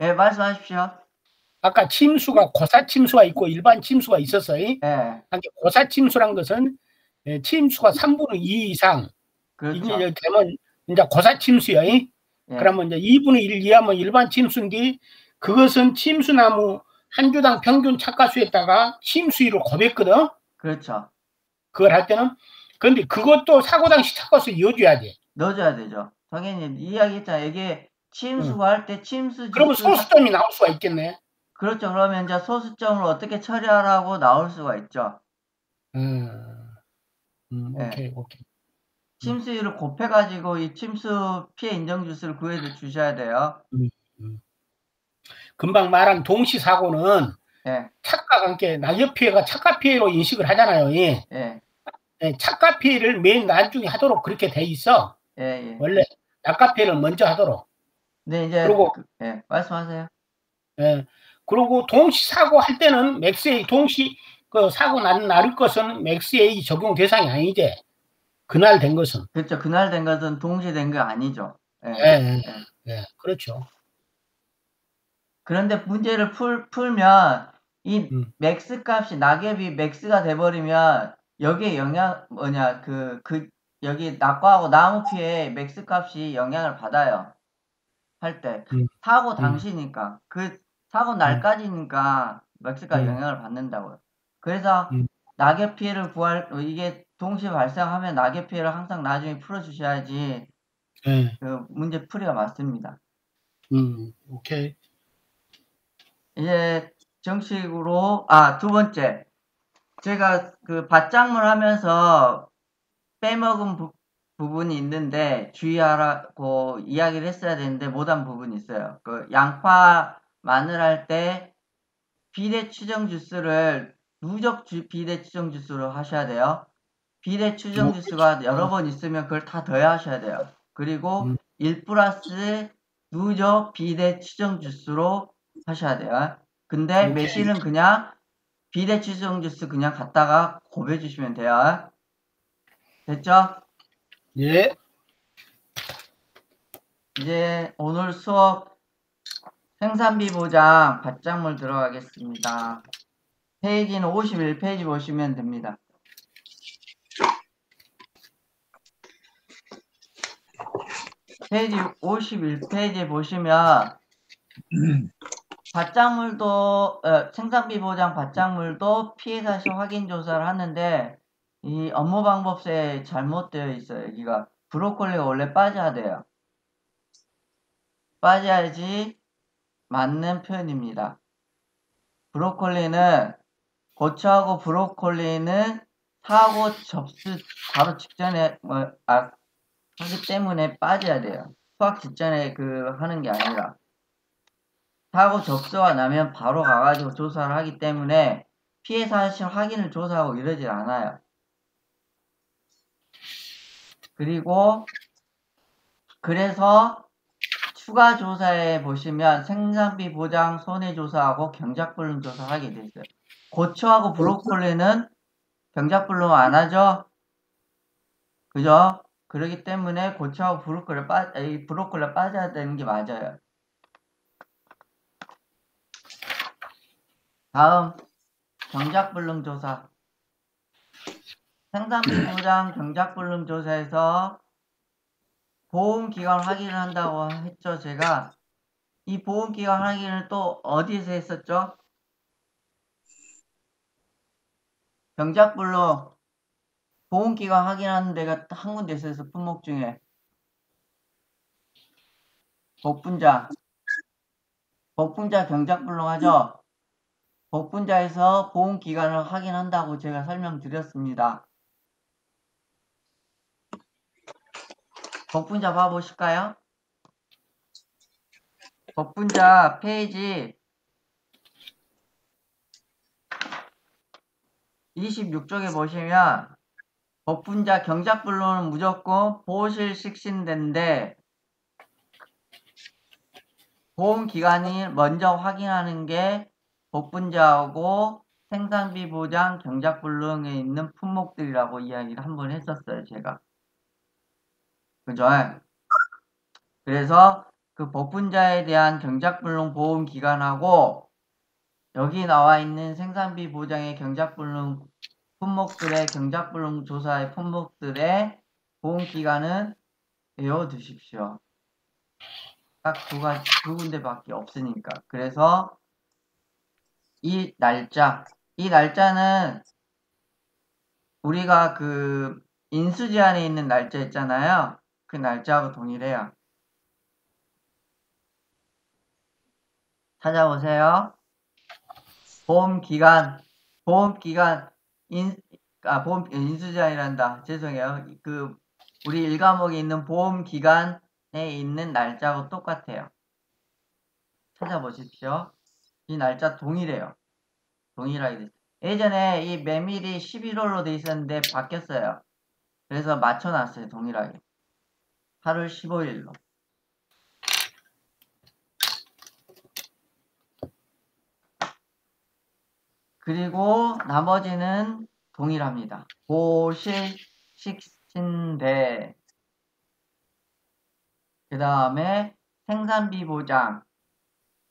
예, 말씀하십시오. 아까 침수가 고사침수가 있고 일반 침수가 있었어요. 예, 고사침수란 것은 침수가 3분의 2 이상 그렇죠. 이제 되면 이제 고사침수요. 예, 그러면 이제 2분의 1 이하면 일반 침수인데 그것은 침수나무 한 주당 평균 착과수에다가 침수율을 곱했거든. 그렇죠. 그걸 할 때는 근데 그것도 사고 당시 착과수 이어줘야 돼. 넣어줘야 되죠. 당연히 이야기했잖아요. 이게 응. 침수가 할 때 침수 그러면 지수 소수점이 나올 수가 있겠네. 그렇죠. 그러면 이제 소수점을 어떻게 처리하라고 나올 수가 있죠. 음, 예. 오케이, 오케이. 음, 침수율을 곱해가지고 이 침수 피해 인정 주수를 구해서 주셔야 돼요. 음, 음. 금방 말한 동시 사고는 예, 착과가 함께 낙엽 피해가 착과 피해로 인식을 하잖아요. 예. 예, 착과 피해를 맨 나중에 하도록 그렇게 돼 있어. 예, 예. 원래 낙과 피해를 먼저 하도록. 근데 이제, 그리고 예, 말씀하세요. 예. 그리고 동시 사고 할 때는 맥스A 동시 그 사고 날 것은 맥스A 적용 대상이 아니지. 그날 된 것은. 그렇죠. 그날 된 것은 동시에 된 게 아니죠. 예, 예, 예, 예. 예. 그렇죠. 그런데 문제를 풀면 이 음, 맥스 값이 낙엽이 맥스가 돼버리면 여기에 뭐냐, 여기 낙과하고 나무 피해 맥스 값이 영향을 받아요. 할 때. 음, 사고 음, 당시니까. 그 사고 음, 날까지니까 맥스가 음, 영향을 받는다고요. 그래서 음. 낙엽 피해를 이게 동시에 발생하면 낙엽 피해를 항상 나중에 풀어주셔야지 예. 그 문제 풀이가 맞습니다. 오케이. 이제 정식으로, 두 번째. 제가 그 밭작물 하면서 빼먹은 부분이 있는데 주의하라고 이야기를 했어야 되는데 못한 부분이 있어요. 그 양파, 마늘 할 때 비례 추정 주스를 누적 비례 추정 주스로 하셔야 돼요. 비례 추정 주스가 여러 번 있으면 그걸 다 더해 하셔야 돼요. 그리고 음, 1 플러스 누적 비례 추정 주스로 하셔야 돼요. 근데 오케이. 매실은 그냥 비례 추정 주스 그냥 갖다가 곱해 주시면 돼요. 됐죠? 예. 이제 오늘 수업 생산비 보장 밭작물 들어가겠습니다. 페이지는 51페이지 보시면 됩니다. 페이지 51페이지 보시면 생산비 보장 밭작물도 피해 사실 확인 조사를 하는데 이 업무 방법에 잘못되어 있어요. 여기가 브로콜리가 원래 빠져야 돼요. 빠져야지 맞는 표현입니다. 브로콜리는 고추하고 브로콜리는 사고 접수 바로 직전에 하기 때문에 빠져야 돼요. 수확 직전에 하는 게 아니라 사고 접수가 나면 바로 가가지고 조사를 하기 때문에 피해 사실 확인을 조사하고 이러질 않아요. 그래서 추가 조사에 보시면 생산비 보장 손해조사하고 경작불능 조사를 하게 돼 있어요. 고추하고 브로콜리는 경작불능 안 하죠? 그죠? 그러기 때문에 고추하고 브로콜리 빠져야 되는 게 맞아요. 다음 경작불능 조사. 생산비 보장 경작불능 조사에서 보험기간 확인을 한다고 했죠, 제가. 이 보험기간 확인을 또 어디에서 했었죠? 경작불능 보험기간 확인하는 데가 한 군데 있어서 품목 중에 복분자 경작불능 하죠? 복분자에서 보험기간을 확인한다고 제가 설명드렸습니다. 복분자 봐보실까요? 복분자 페이지 26쪽에 보시면 복분자 경작불능은 무조건 보실 식신대인데 보험기간이 먼저 확인하는 게 복분자하고 생산비 보장 경작불능에 있는 품목들이라고 이야기를 한번 했었어요, 제가. 그죠? 그래서 그 복분자에 대한 경작불능 보험기간하고 여기 나와 있는 생산비 보장의 경작불능 품목들의 경작불능 조사의 품목들의 보험기간은 외워두십시오. 딱 두 군데밖에 없으니까. 그래서 이 날짜는 우리가 그 인수제한에 있는 날짜 있잖아요. 그 날짜하고 동일해요. 찾아보세요. 보험기간, 인수제한이란다. 죄송해요. 그, 우리 1과목에 있는 보험기간에 있는 날짜하고 똑같아요. 찾아보십시오. 이 날짜 동일해요. 동일하게 됐어요. 예전에 이 메밀이 11월로 돼 있었는데 바뀌었어요. 그래서 맞춰놨어요. 동일하게. 8월 15일로. 그리고 나머지는 동일합니다. 보실식신대. 그 다음에 생산비 보장.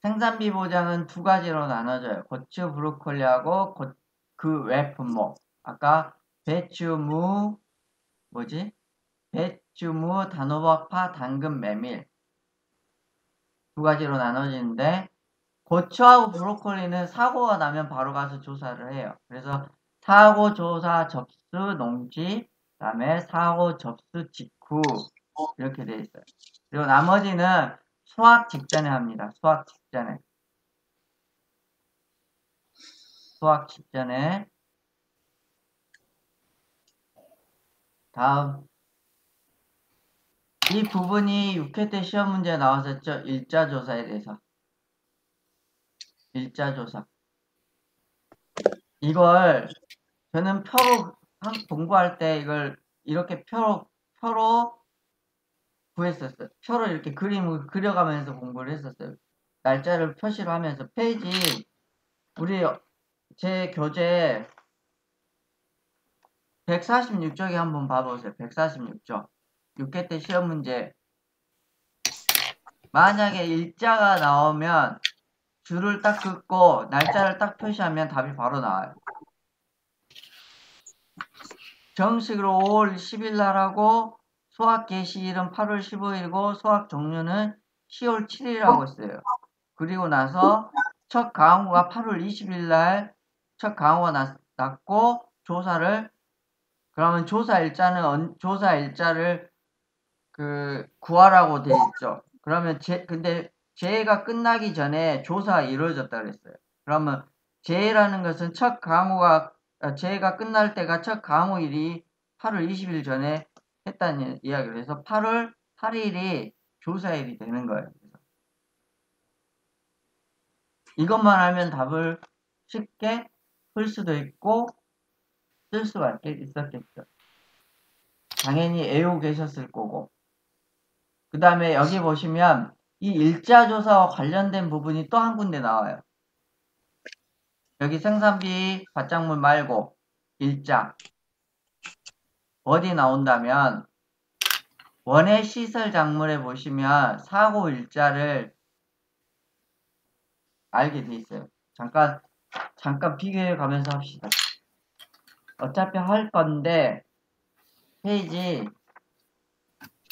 생산비 보장은 두 가지로 나눠져요. 고추, 브로콜리하고 그 외 품목. 아까 배추, 무, 배추, 무, 단호박, 파, 당근, 메밀. 두 가지로 나눠지는데 고추하고 브로콜리는 사고가 나면 바로 가서 조사를 해요. 그래서 사고, 조사, 접수, 농지, 그 다음에 사고, 접수, 직후 이렇게 돼 있어요. 그리고 나머지는 수확 직전에 합니다. 수확 직전에. 수학 직전에. 다음 이 부분이 6회 때 시험 문제에 나왔었죠. 일자조사에 대해서. 일자조사. 이걸 저는 표로 공부할 때 이걸 이렇게 표로 구했었어요. 표로 이렇게 그림을 그려가면서 공부를 했었어요. 날짜를 표시를 하면서 페이지 우리 제 교재 146쪽에 한번 봐보세요. 146쪽. 6회 때 시험 문제. 만약에 일자가 나오면 줄을 딱 긋고 날짜를 딱 표시하면 답이 바로 나와요. 정식으로 5월 10일 날 하고 수학 개시일은 8월 15일이고 수학 종료는 10월 7일이라고 했어요. 그리고 나서 첫 강우가 8월 20일 날 첫 강우가 났고 조사를 그러면 조사 일자를 그 구하라고 돼 있죠. 그러면 근데 재해가 끝나기 전에 조사가 이루어졌다 그랬어요. 그러면 재해라는 것은 재해가 끝날 때가 첫 강우일이 8월 20일 전에 했다는 이야기를 해서 8월 8일이 조사일이 되는 거예요. 그래서 이것만 알면 답을 쉽게 풀 수도 있고 쓸 수가 있었겠죠. 당연히 애우고 계셨을 거고. 그 다음에 여기 보시면 이 일자조사와 관련된 부분이 또 한 군데 나와요. 여기 생산비 받장물 말고 일자 어디 나온다면 원해 시설 작물에 보시면 사고 일자를 알게 돼 있어요. 잠깐 비교해 가면서 합시다. 어차피 할 건데 페이지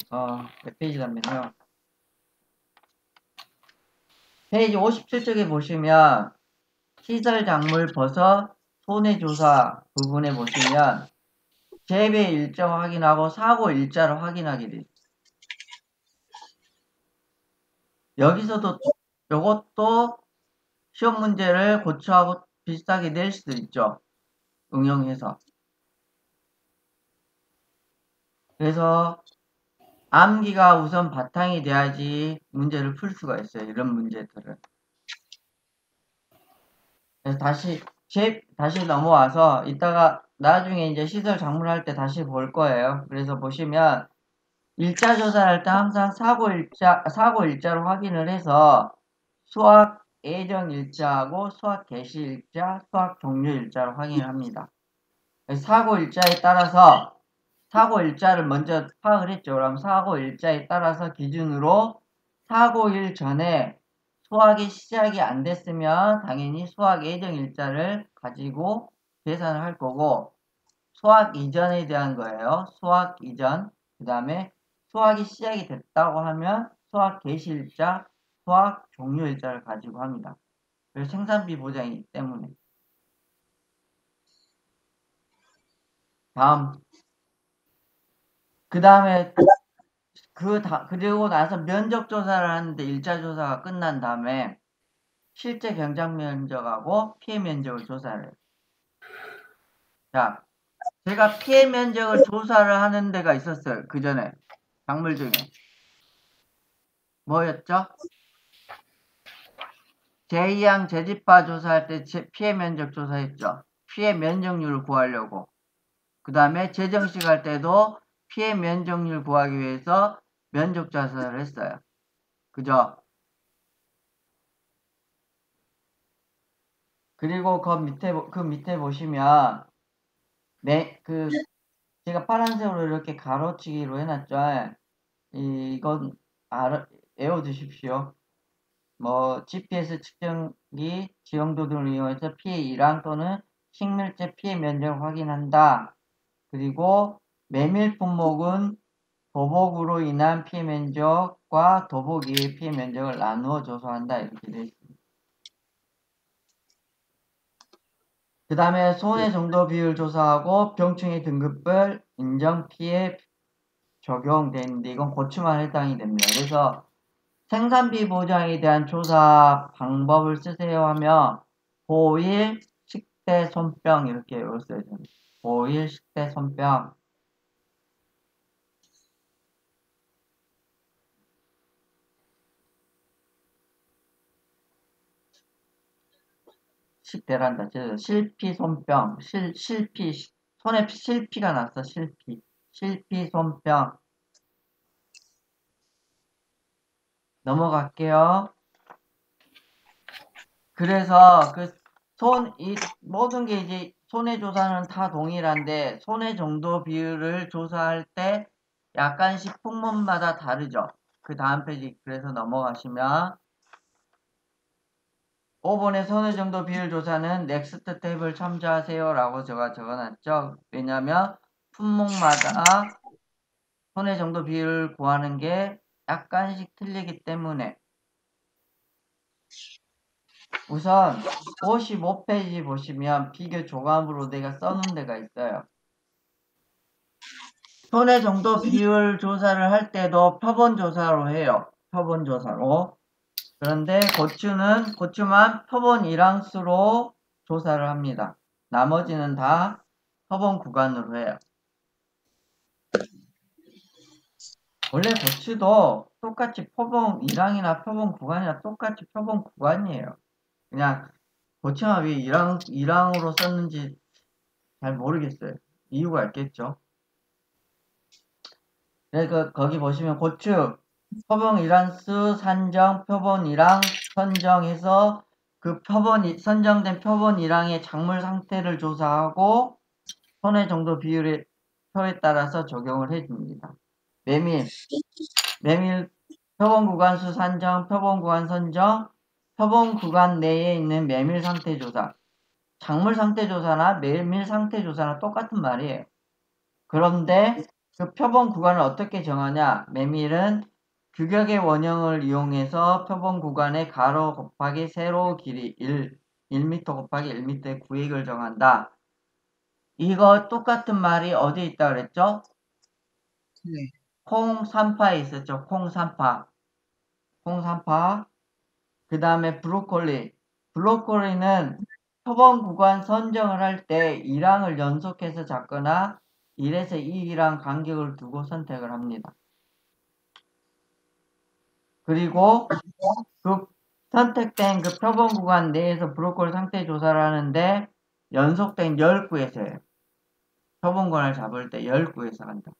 몇 페이지라면요. 페이지 57쪽에 보시면 시설 작물 버섯 손해조사 부분에 보시면 재배 일정 확인하고 사고 일자를 확인하게 돼 있어요. 여기서도 이것도 시험 문제를 고쳐하고 비슷하게 낼 수도 있죠. 응용해서. 그래서 암기가 우선 바탕이 돼야지 문제를 풀 수가 있어요. 이런 문제들은. 그래서 다시 넘어와서 이따가 나중에 이제 시설 작물할 때 다시 볼 거예요. 그래서 보시면 일자 조사를 할 때 항상 사고 일자로 확인을 해서 수학 예정 일자하고 수학 개시 일자, 수학 종료 일자로 확인을 합니다. 사고 일자에 따라서 사고 일자를 먼저 파악을 했죠. 그럼 사고 일자에 따라서 기준으로 사고일 전에 소화기 시작이 안 됐으면 당연히 소화기 예정일자를 가지고 계산을 할 거고, 소화기 이전에 대한 거예요. 소화기 이전. 그 다음에 소화기 시작이 됐다고 하면 소화 개시일자, 소화 종료일자를 가지고 합니다. 그래서 생산비 보장이기 때문에. 다음. 그 다음에 그리고 나서 면적 조사를 하는데 일자 조사가 끝난 다음에 실제 경작 면적하고 피해 면적을 조사를 해요. 자, 제가 피해 면적을 조사를 하는 데가 있었어요. 그 전에 작물 중에 뭐였죠? 제2항 재집화 조사할 때 피해 면적 조사했죠. 피해 면적률을 구하려고. 그 다음에 재정식 할 때도 피해 면적률 구하기 위해서 면적 조사를 했어요. 그죠? 그리고 그 밑에 보시면 제가 파란색으로 이렇게 가로치기로 해놨죠. 이건 외워두십시오. GPS 측정기 지형도 등을 이용해서 피해 일항 또는 식물제 피해 면적을 확인한다. 그리고 메밀 품목은 도복으로 인한 피해 면적과 도복 이외의 피해 면적을 나누어 조사한다. 이렇게 되어 있습니다. 그 다음에 손해 정도 비율 조사하고 병충해 등급별 인정 피해 적용되는데 이건 고추만 해당이 됩니다. 그래서 생산비 보장에 대한 조사 방법을 쓰세요 하면 보일, 식대, 손병 이렇게 외웠어야 됩니다. 보일, 식대, 손병. 식대란다. 실피, 손병. 실피, 손에 실피가 났어. 실피. 실피, 손병. 넘어갈게요. 그래서 모든 게 이제 손해조사는 다 동일한데 손해 정도 비율을 조사할 때 약간씩 품목마다 다르죠. 그 다음 페이지 그래서 넘어가시면 5번의 손해 정도 비율 조사는 넥스트 탭을 참조하세요 라고 제가 적어놨죠. 왜냐하면 품목마다 손해 정도 비율을 구하는 게 약간씩 틀리기 때문에 우선 55페이지 보시면 비교 조감으로 내가 써놓은 데가 있어요. 손해 정도 비율 조사를 할 때도 표본 조사로 해요. 표본 조사로. 그런데 고추만 표본 일항수로 조사를 합니다. 나머지는 다 표본 구간으로 해요. 원래 고추도 똑같이 표본 일항이나 표본 구간이나 똑같이 표본 구간이에요. 그냥 고추만 왜 일항으로 썼는지 잘 모르겠어요. 이유가 있겠죠. 그러니까 거기 보시면 고추 표본 일환수 산정 표본 일항 선정해서 그 선정된 표본 일항의 작물 상태를 조사하고 손해 정도 비율의 표에 따라서 적용을 해줍니다. 메밀 표본 구간수 산정 표본 구간 선정 표본 구간 내에 있는 메밀 상태 조사 작물 상태 조사나 메밀 상태 조사나 똑같은 말이에요. 그런데 그 표본 구간을 어떻게 정하냐? 메밀은 규격의 원형을 이용해서 표본 구간의 가로 곱하기 세로 길이 1m 곱하기 1m의 구획을 정한다. 이거 똑같은 말이 어디에 있다 그랬죠? 네. 콩 3파에 있었죠. 콩 3파. 그 다음에 브로콜리는 표본 구간 선정을 할 때 1항을 연속해서 잡거나 1에서 2랑 간격을 두고 선택을 합니다. 그리고 그 선택된 그 표본 구간 내에서 브로콜리 상태 조사를 하는데 연속된 10구에서 해요. 표본 구간을 잡을 때 10구에서 한다.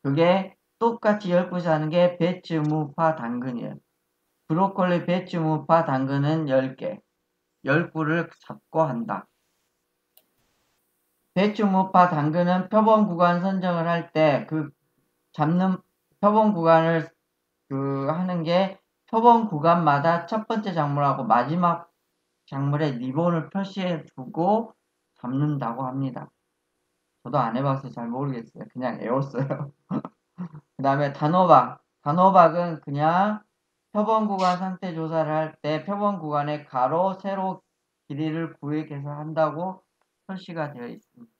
그게 똑같이 10구에서 하는 게 배추, 무, 파, 당근이에요. 브로콜리, 배추, 무, 파, 당근은 10개. 10구를 잡고 한다. 배추, 무, 파, 당근은 표본 구간 선정을 할 때 그 잡는 표본 구간을 하는 게 표본 구간마다 첫 번째 작물하고 마지막 작물에 리본을 표시해 두고 잡는다고 합니다. 저도 안 해봐서 잘 모르겠어요. 그냥 외웠어요. 그 다음에 단호박. 단호박은 그냥 표본 구간 상태 조사를 할 때 표본 구간의 가로, 세로 길이를 구획해서 한다고 표시가 되어 있습니다.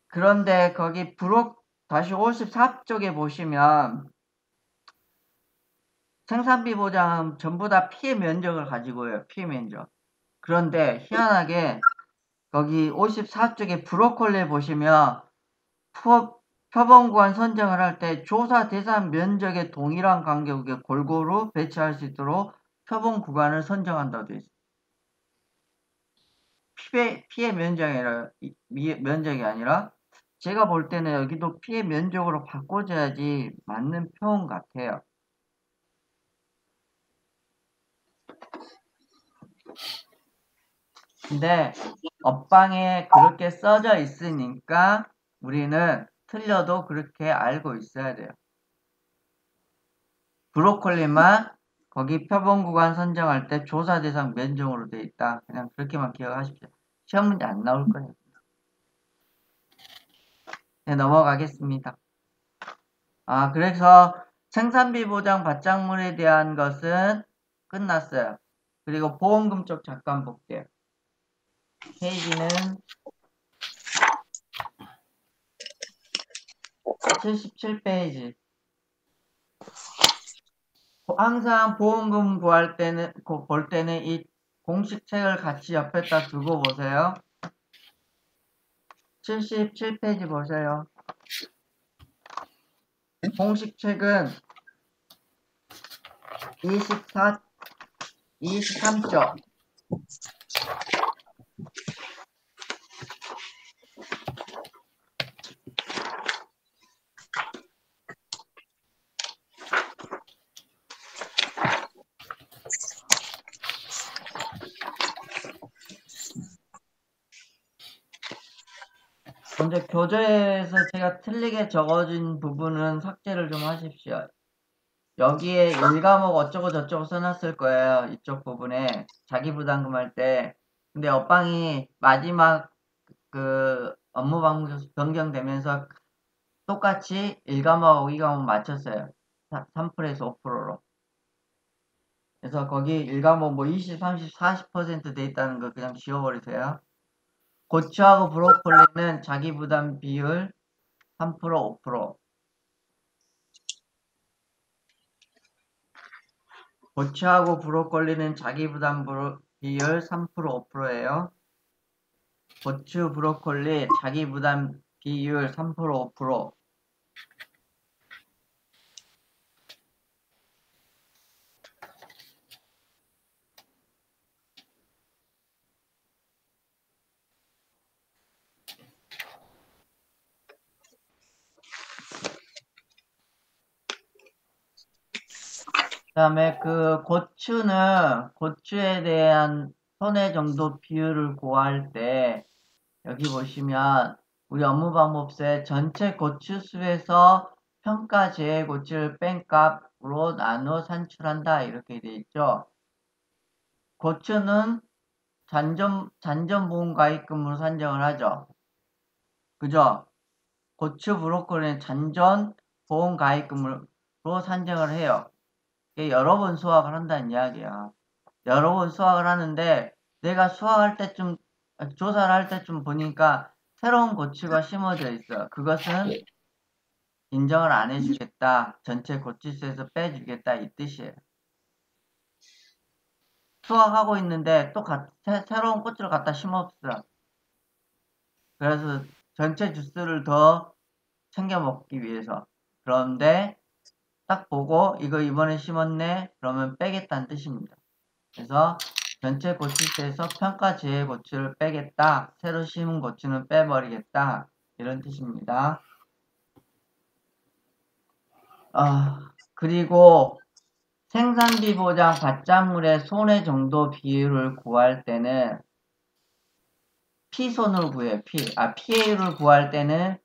그런데 거기 다시 54쪽에 보시면 생산비 보장은 전부 다 피해 면적을 가지고 해요. 피해 면적. 그런데 희한하게 거기 54쪽에 브로콜리에 보시면 표본구간 선정을 할 때 조사 대상 면적의 동일한 간격에 골고루 배치할 수 있도록 표본 구간을 선정한다고 되어 있습니다. 피해 면적이 아니라 제가 볼 때는 여기도 피해 면적으로 바꿔줘야지 맞는 표현 같아요. 근데 업방에 그렇게 써져 있으니까 우리는 틀려도 그렇게 알고 있어야 돼요. 브로콜리만 거기 표본 구간 선정할 때 조사 대상 면적으로 돼 있다. 그냥 그렇게만 기억하십시오. 시험 문제 안 나올 거예요. 네, 넘어가겠습니다. 그래서 생산비 보장 밭작물에 대한 것은 끝났어요. 그리고 보험금 쪽 잠깐 볼게요. 페이지는 77페이지. 항상 보험금 볼 때는 이 공식책을 같이 옆에다 두고 보세요. 77페이지 보세요. 공식책은 23쪽. 먼저 교재에서 제가 틀리게 적어진 부분은 삭제를 좀 하십시오. 여기에 1과목 어쩌고 저쩌고 써놨을 거예요. 이쪽 부분에 자기 부담금 할 때. 근데 업방이 마지막 업무 방식 변경되면서 똑같이 1과목하고 2과목 맞췄어요. 3%에서 5%로. 그래서 거기 1과목 뭐 20, 30, 40% 돼 있다는 거 그냥 지워버리세요. 고추하고 브로콜리는 자기 부담 비율 3%, 5%. 고추하고 브로콜리는 자기 부담 비율 3%, 5%예요. 고추, 브로콜리 자기 부담 비율 3%, 5%. 그 다음에 고추에 대한 손해 정도 비율을 구할 때, 여기 보시면, 우리 업무방법세 전체 고추수에서 평가 제외 고추를 뺀 값으로 나누어 산출한다. 이렇게 돼 있죠. 고추는 잔존보험가입금으로 산정을 하죠. 그죠? 고추, 브로콜리는 잔존보험가입금으로 산정을 해요. 여러 번 수확을 한다는 이야기야. 여러 번 수확을 하는데 내가 조사를 할 때쯤 보니까 새로운 고추가 심어져 있어. 그것은 인정을 안 해주겠다. 전체 고추수에서 빼주겠다. 이 뜻이에요. 수확하고 있는데 또 새로운 고추를 갖다 심었어. 그래서 전체 주스를 더 챙겨 먹기 위해서. 그런데 딱 보고 이거 이번에 심었네. 그러면 빼겠다는 뜻입니다. 그래서 전체 고추수에서 평가 제외 고추를 빼겠다. 새로 심은 고추는 빼버리겠다. 이런 뜻입니다. 그리고 생산비 보장 밭작물의 손해 정도 비율을 구할 때는 피손을 구해요. PA를 구할 때는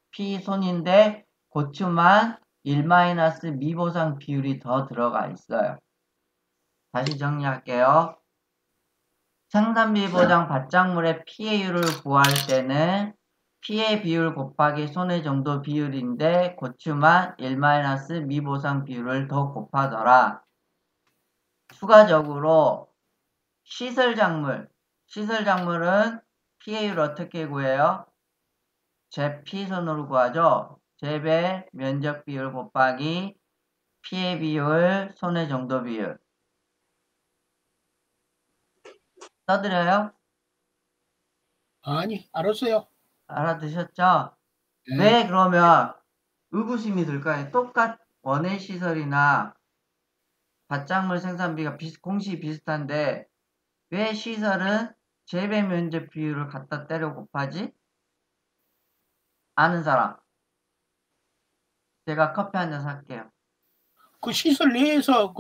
피손인데 고추만 1- 미보상 비율이 더 들어가 있어요. 다시 정리할게요. 생산비 보장 밭작물의 피해율을 구할 때는 피해 비율 곱하기 손해 정도 비율인데 고추만 1- 미보상 비율을 더 곱하더라. 추가적으로 시설작물은 피해율 어떻게 구해요? 재피선으로 구하죠. 재배 면적 비율 곱하기 피해 비율 손해 정도 비율. 써드려요? 아니, 알았어요. 알아두셨죠? 네. 왜 그러면 의구심이 들까요? 원예 시설이나 밭작물 생산비가 공시 비슷한데 왜 시설은 재배 면적 비율을 갖다 때려 곱하지? 아는 사람. 제가 커피 한 잔 살게요. 그 시설 내에서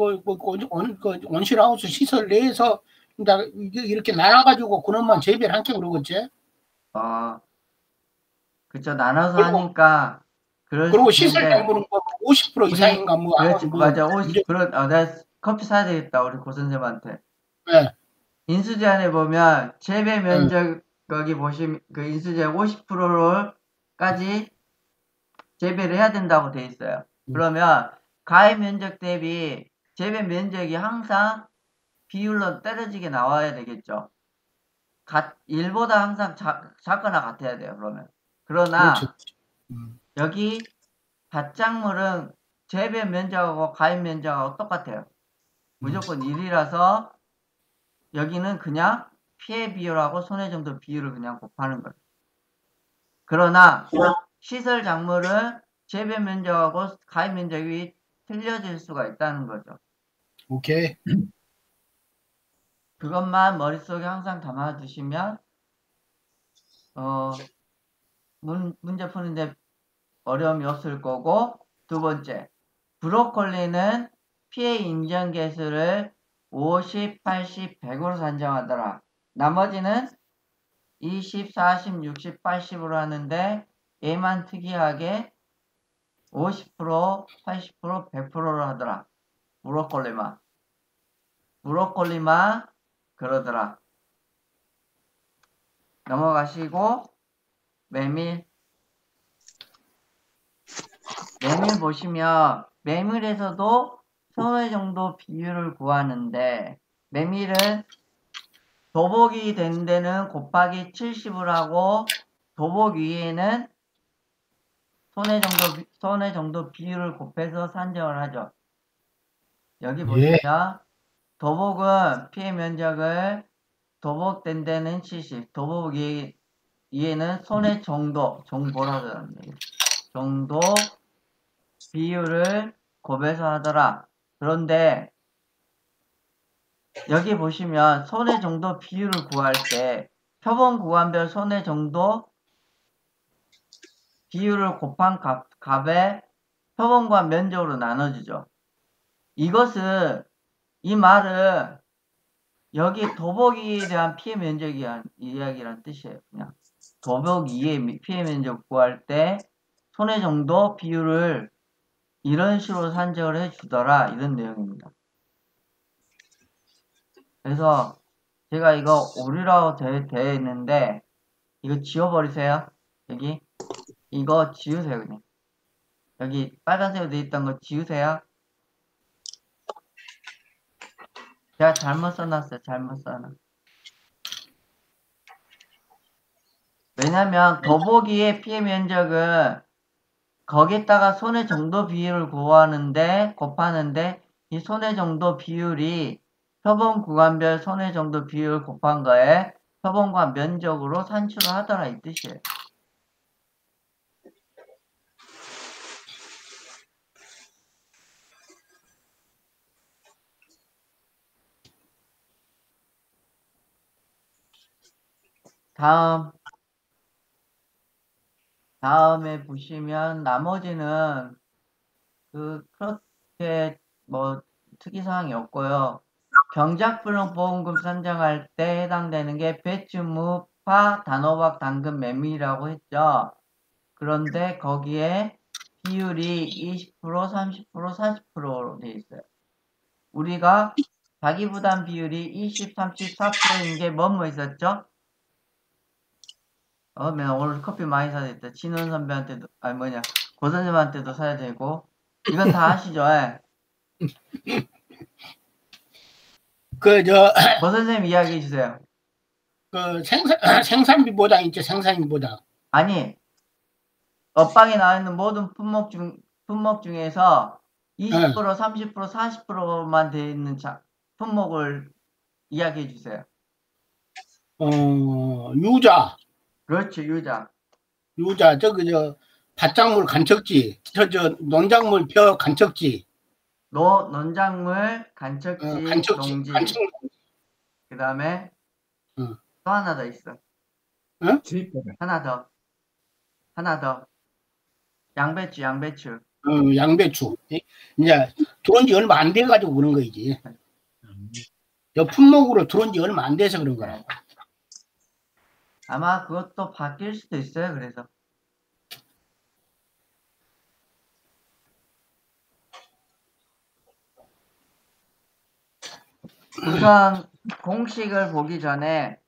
온실하우스 시설 내에서 이렇게 나눠가지고 그놈만 재배를 한게 그러겠지. 어, 그쵸. 나눠서 그리고 하니까 그럴 그리고 수 시설 있는데 장부는 뭐 50% 우리 이상인가 뭐 그렇지 뭐 맞아. 문제. 내가 커피 사야 되겠다. 우리 고 선생님한테. 네, 인수제한에 보면 재배 네, 면적 거기 보시면 그 인수제 50%까지 재배를 해야 된다고 돼 있어요. 그러면 가해 면적 대비 재배 면적이 항상 비율로 떨어지게 나와야 되겠죠. 1보다 항상 작거나 같아야 돼요. 그렇죠. 그러나 여기 밭작물은 재배 면적하고 가입 면적하고 똑같아요. 무조건 1이라서 여기는 그냥 피해 비율하고 손해 정도 비율을 그냥 곱하는 거예요. 그러나 시설 작물은 재배 면적하고 가입 면적이 틀려질 수가 있다는 거죠. 오케이. 그것만 머릿속에 항상 담아두시면 문제 푸는데 어려움이 없을 거고, 두 번째, 브로콜리는 피해 인정 개수를 50, 80, 100으로 산정하더라. 나머지는 20, 40, 60, 80으로 하는데 얘만 특이하게 50%, 80%, 100%로 하더라. 브로콜리만 그러더라. 넘어가시고 메밀 보시면 메밀에서도 손해 정도 비율을 구하는데 메밀은 도복이 된 데는 곱하기 70을 하고 도복 위에는 손해 정도 비율을 곱해서 산정을 하죠. 여기 예. 보시면 도복은 피해 면적을 도복된 데는 70, 도복 위에는 손해 정보라고 정도 비율을 곱해서 하더라. 그런데 여기 보시면 손해 정도 비율을 구할 때 표본 구간별 손해 정도 비율을 곱한 값에 표본과 면적으로 나눠주죠. 이 말은 여기 도복이에 대한 피해 면적이 이야기란 뜻이에요. 그냥 도복 이의 피해 면적 구할 때 손해 정도 비율을 이런 식으로 산정을 해주더라. 이런 내용입니다. 그래서 제가 이거 오류라고 되어 있는데 이거 지워버리세요. 여기 이거 지우세요. 그냥 여기 빨간색으로 되어 있던 거 지우세요. 제가 잘못 써놨어요. 왜냐면 더보기의 피해 면적은 거기다가 손해 정도 비율을 곱하는데 이 손해 정도 비율이 표본 구간별 손해 정도 비율 곱한 거에 표본과 면적으로 산출을 하더라 이 뜻이에요. 다음에 보시면 나머지는 그렇게 뭐 특이사항이 없고요. 경작불능보험금 산정할 때 해당되는 게 배추, 무, 파, 단호박, 당근, 메밀이라고 했죠. 그런데 거기에 비율이 20%, 30%, 40%로 되어 있어요. 우리가 자기 부담 비율이 20, 34%인 게 뭐뭐 있었죠? 내가 오늘 커피 많이 사야 겠다. 친원 선배한테도, 아니 뭐냐, 고 선생님한테도 사야 되고. 이건 다 아시죠? 예. 고 선생님 이야기해 주세요. 생산비 보장 있죠, 생산비 보장. 아니, 업방에 나와 있는 모든 품목 중에서 20%, 30%, 40%만 되어 있는 품목을 이야기해 주세요. 유자. 그렇죠, 유자. 유자, 밭작물 간척지, 농작물 벼 간척지. 논작물, 간척지, 농지. 그 다음에 또 하나 더 있어. 하나 더. 양배추. 양배추. 이제 들어온 지 얼마 안 돼가지고 그런 거지. 품목으로 들어온 지 얼마 안 돼서 그런 거라. 아마 그것도 바뀔 수도 있어요. 그래서. 우선 공식을 보기 전에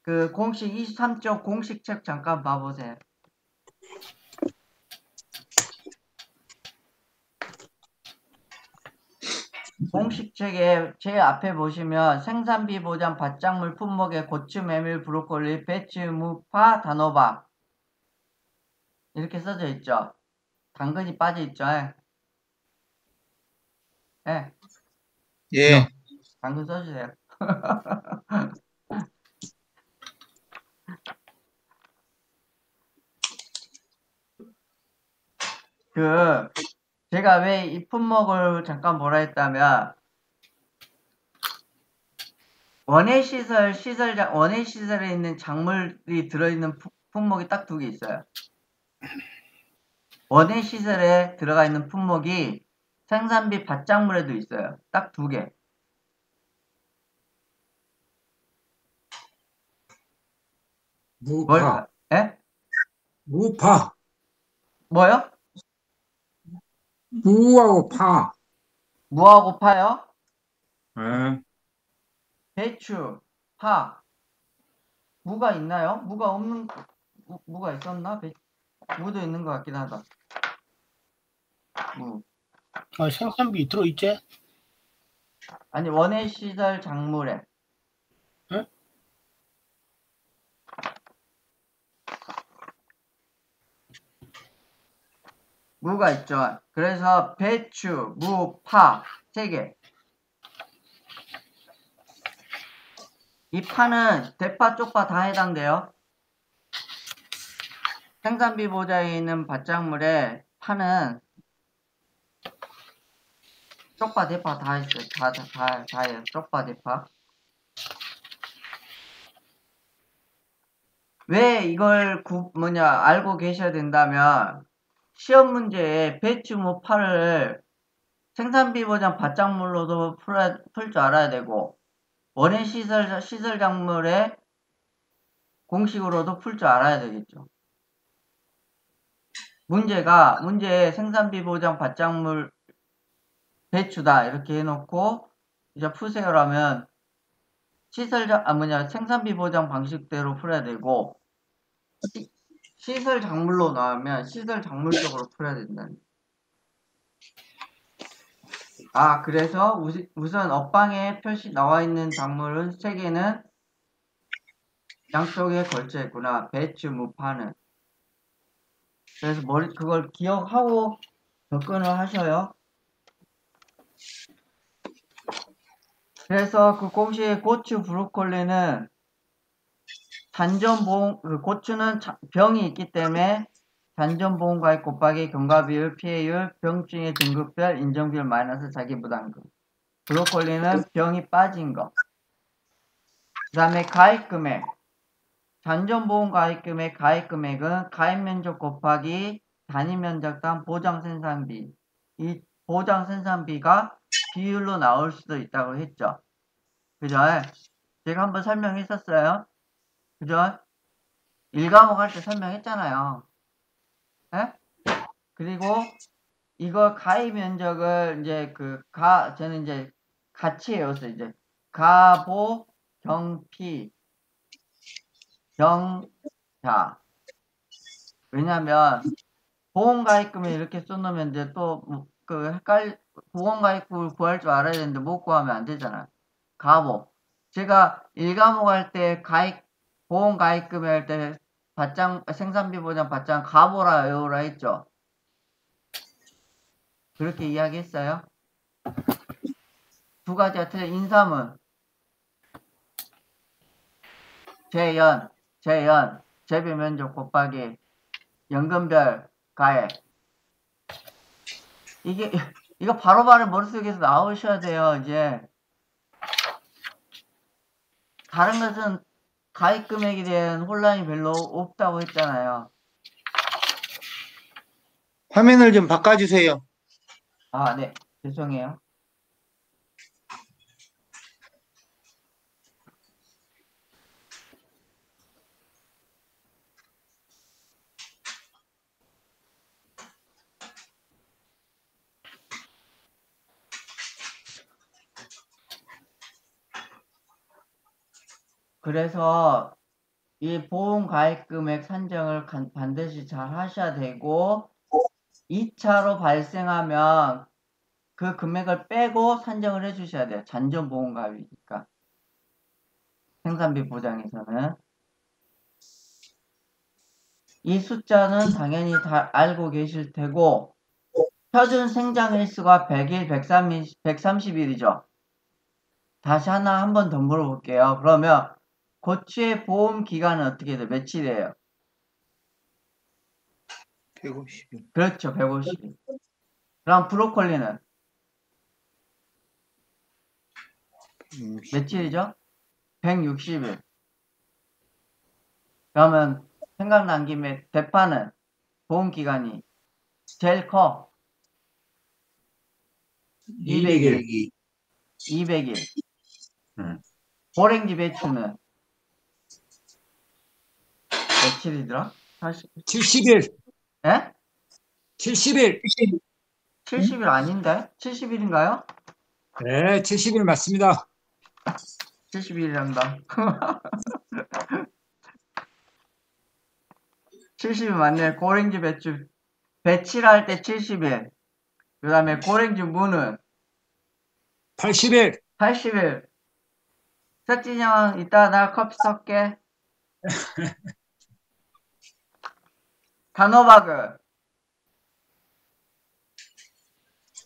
그 공식 23쪽 공식책 잠깐 봐보세요. 공식책에 제일 앞에 보시면 생산비 보장 밭작물 품목의 고추, 메밀, 브로콜리, 배추, 무, 파, 단호박 이렇게 써져 있죠. 당근이 빠져 있죠. 예. 예. 당근 써주세요. 제가 왜 이 품목을 잠깐 뭐라 했다면, 원예시설에 있는 작물이 들어있는 품목이 딱 2개 있어요. 원예시설에 들어가 있는 품목이 생산비 밭작물에도 있어요. 딱 2개. 무파. 예? 무파. 뭐요? 무하고 파. 무하고 파요? 배추, 파. 무가 있나요? 무가 있었나? 무도 있는 것 같긴 하다. 무. 생산비 들어있지? 아니, 원예시설 작물에. 응? 무가 있죠. 그래서 배추, 무, 파 3개. 이 파는 대파, 쪽파 다 해당돼요. 생산비 보장에 있는 밭작물에 파는 쪽파, 대파 다 있어요. 다 해요. 쪽파, 대파. 왜 이걸 알고 계셔야 된다면, 시험 문제에 배추, 무, 파를 생산비 보장 밭작물로도 풀 줄 알아야 되고, 원예 시설 작물의 공식으로도 풀 줄 알아야 되겠죠. 문제에 생산비 보장 밭작물 배추다 이렇게 해놓고 이제 푸세요라면 생산비 보장 방식대로 풀어야 되고, 시설 작물로 나오면 시설 작물적으로 풀어야 된다는. 그래서 우선 업방에 나와 있는 작물은 3개는 양쪽에 걸쳐 있구나. 배추, 무, 파는. 그래서 그걸 기억하고 접근을 하셔요. 그래서 그 공식의 고추, 브로콜리는 고추는 병이 있기 때문에 잔존보험가액 곱하기 경과비율, 피해율, 병증의 등급별, 인정비율 마이너스 자기부담금. 브로콜리는 병이 빠진 거. 그 다음에 가입금액. 잔존보험 가입금액은 가입면적 곱하기 단위면적당 보장생산비. 이 보장생산비가 비율로 나올 수도 있다고 했죠. 그죠? 제가 한번 설명했었어요. 그죠? 1과목 할 때 설명했잖아요. 예? 그리고 이거 가위 면적을 이제 저는 이제 같이 외웠어요. 이제 가보 경피 경자. 왜냐면 보험가입금에 이렇게 써놓으면 이제 또 보험가입금을 구할 줄 알아야 되는데 못 구하면 안 되잖아요. 가보. 제가 1과목 할 때 보험가입금에 할 때 생산비 보장 받장 가보라 외우라 했죠. 그렇게 이야기했어요. 두 가지가 틀린 인사문. 재연, 재비면적 곱하기 연금별 가액. 이거 바로바로 머릿속에서 나오셔야 돼요, 이제. 다른 것은 가입 금액에 대한 혼란이 별로 없다고 했잖아요. 화면을 좀 바꿔주세요. 아, 네. 죄송해요. 그래서 이 보험 가입 금액 산정을 반드시 잘 하셔야 되고 2차로 발생하면 그 금액을 빼고 산정을 해 주셔야 돼요. 잔존 보험 가입이니까. 생산비 보장에서는. 이 숫자는 당연히 다 알고 계실 테고 표준 생장일수가 100일, 130일이죠. 다시 한 번 더 물어볼게요. 그러면 고추의 보험 기간은 어떻게 돼요? 며칠이에요? 150일. 그렇죠. 150일. 그럼 브로콜리는 며칠이죠? 160일. 그러면 생각난 김에 대파는 보험 기간이 제일 커. 200일. 200일. 고랭지 배추는 며칠이더라? 70일. 예? 70일. 70일 아닌데? 70일인가요? 네, 70일 맞습니다. 70일이란다. 70일 맞네. 고랭지 배추. 배치할 때 70일. 그 다음에 고랭지 무는 80일. 80일. 석진이 형, 이따 나 커피 쏠게. 단호박은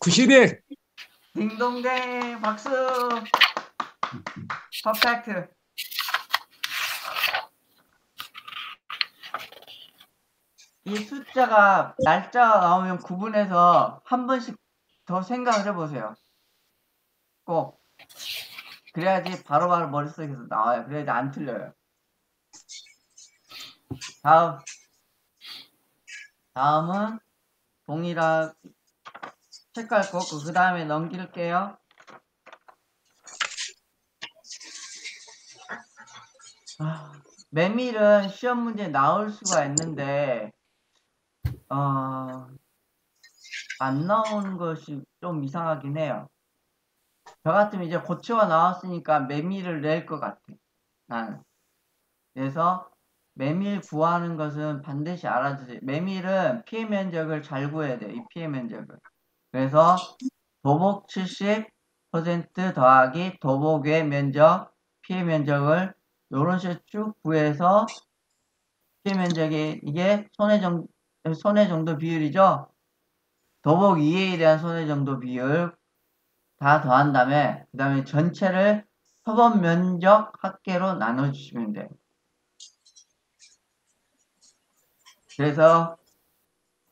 90일. 딩동댕 박수. 퍼펙트. 이 숫자가 날짜가 나오면 구분해서 한 번씩 더 생각을 해보세요. 꼭. 그래야지 바로바로 머릿속에서 나와요. 그래야지 안 틀려요. 다음은 동일한 체크할 거고 그 다음에 넘길게요. 메밀은 시험 문제 나올 수가 있는데 안 나오는 것이 좀 이상하긴 해요. 저 같으면 이제 고추가 나왔으니까 메밀을 낼 것 같아. 나는. 그래서 메밀 구하는 것은 반드시 알아주세요. 메밀은 피해 면적을 잘 구해야 돼요. 이 피해 면적을. 그래서 도복 70% 더하기 도복의 면적, 피해 면적을 요런 식으로 쭉 구해서 피해 면적이 이게 손해 정도 비율이죠. 도복 2에 대한 손해 정도 비율 다 더한 다음에 그 다음에 전체를 표본 면적 합계로 나눠주시면 돼요. 그래서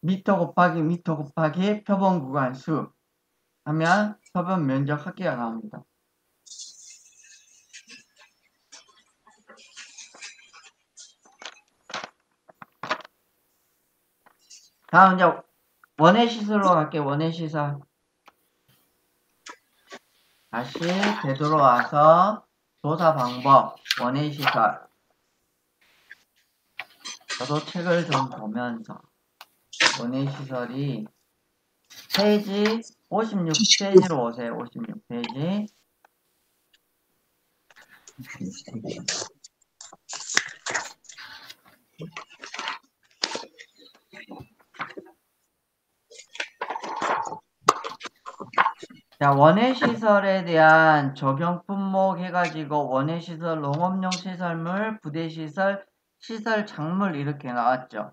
미터 곱하기 표본 구간 수 하면 표본 면적 합계가 나옵니다. 다음 이제 원의 시설로 갈게요. 원의 시설. 다시 되돌아와서 조사 방법, 원의 시설. 저도 책을 좀 보면서 원예시설이 페이지 56페이지로 오세요. 56페이지. 자, 원예시설에 대한 적용 품목 해가지고 원예시설, 농업용 시설물, 부대시설, 시설 작물 이렇게 나왔죠.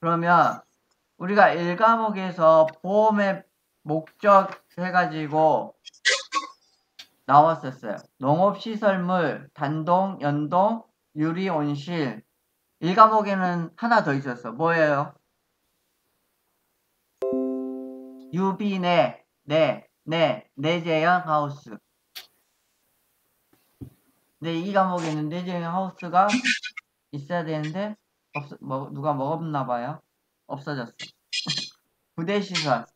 그러면 우리가 1과목에서 보험의 목적 해가지고 나왔었어요. 농업시설물, 단동, 연동, 유리, 온실. 1과목에는 하나 더 있었어. 뭐예요? 유비내, 내재형 하우스. 근데 2과목에는 내재형 하우스가 있어야 되는데 누가 먹었나 봐요. 없어졌어. 부대시설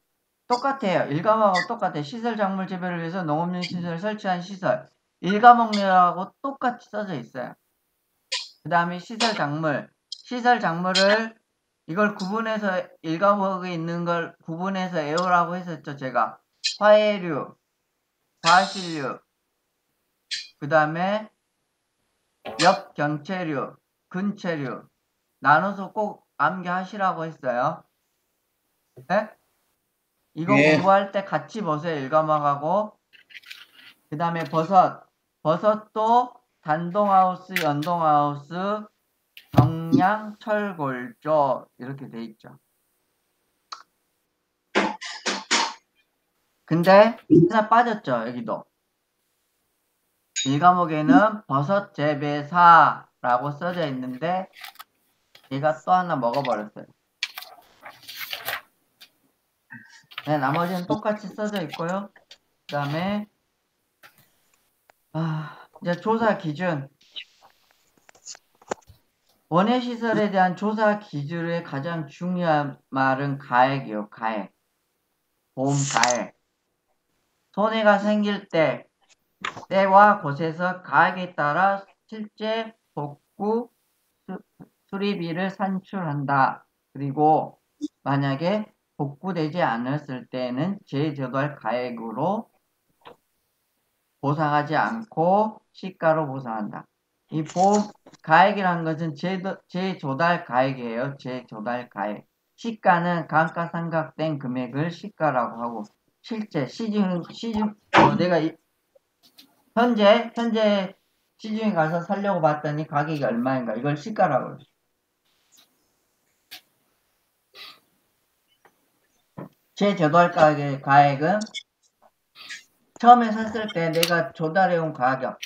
똑같아요. 1과목하고 똑같아요. 시설 작물 재배를 위해서 농업용 시설을 설치한 시설. 1과목 내용하고 똑같이 써져 있어요. 그 다음에 시설 작물을 이걸 구분해서 1과목에 있는 걸 구분해서 외우라고 했었죠. 제가 화해류, 과실류, 그 다음에 역경체류, 근체류 나눠서 꼭 암기하시라고 했어요. 네? 이거 예. 공부할 때 같이 보세요. 1과목하고. 그 다음에 버섯도 단동하우스, 연동하우스, 경량, 철골조 이렇게 돼 있죠. 근데 하나 빠졌죠. 여기도. 1과목에는 버섯 재배사라고 써져 있는데 얘가 또 하나 먹어버렸어요. 네, 나머지는 똑같이 써져 있고요. 그 다음에 이제 조사 기준. 원예시설에 대한 조사 기준의 가장 중요한 말은 가액이에요. 가액. 보험 가액. 손해가 생길 때와 곳에서 가액에 따라 실제 복구 수리비를 산출한다. 그리고 만약에 복구되지 않았을 때는 재조달 가액으로 보상하지 않고 시가로 보상한다. 이 보험 가액이라는 것은 재조달 가액이에요. 재조달 가액. 시가는 감가상각된 금액을 시가라고 하고 실제 시중 내가 현재 시중에 가서 살려고 봤더니 가격이 얼마인가 이걸 시가라고 그러죠. 재조달 가액은 처음에 샀을 때 내가 조달해온 가격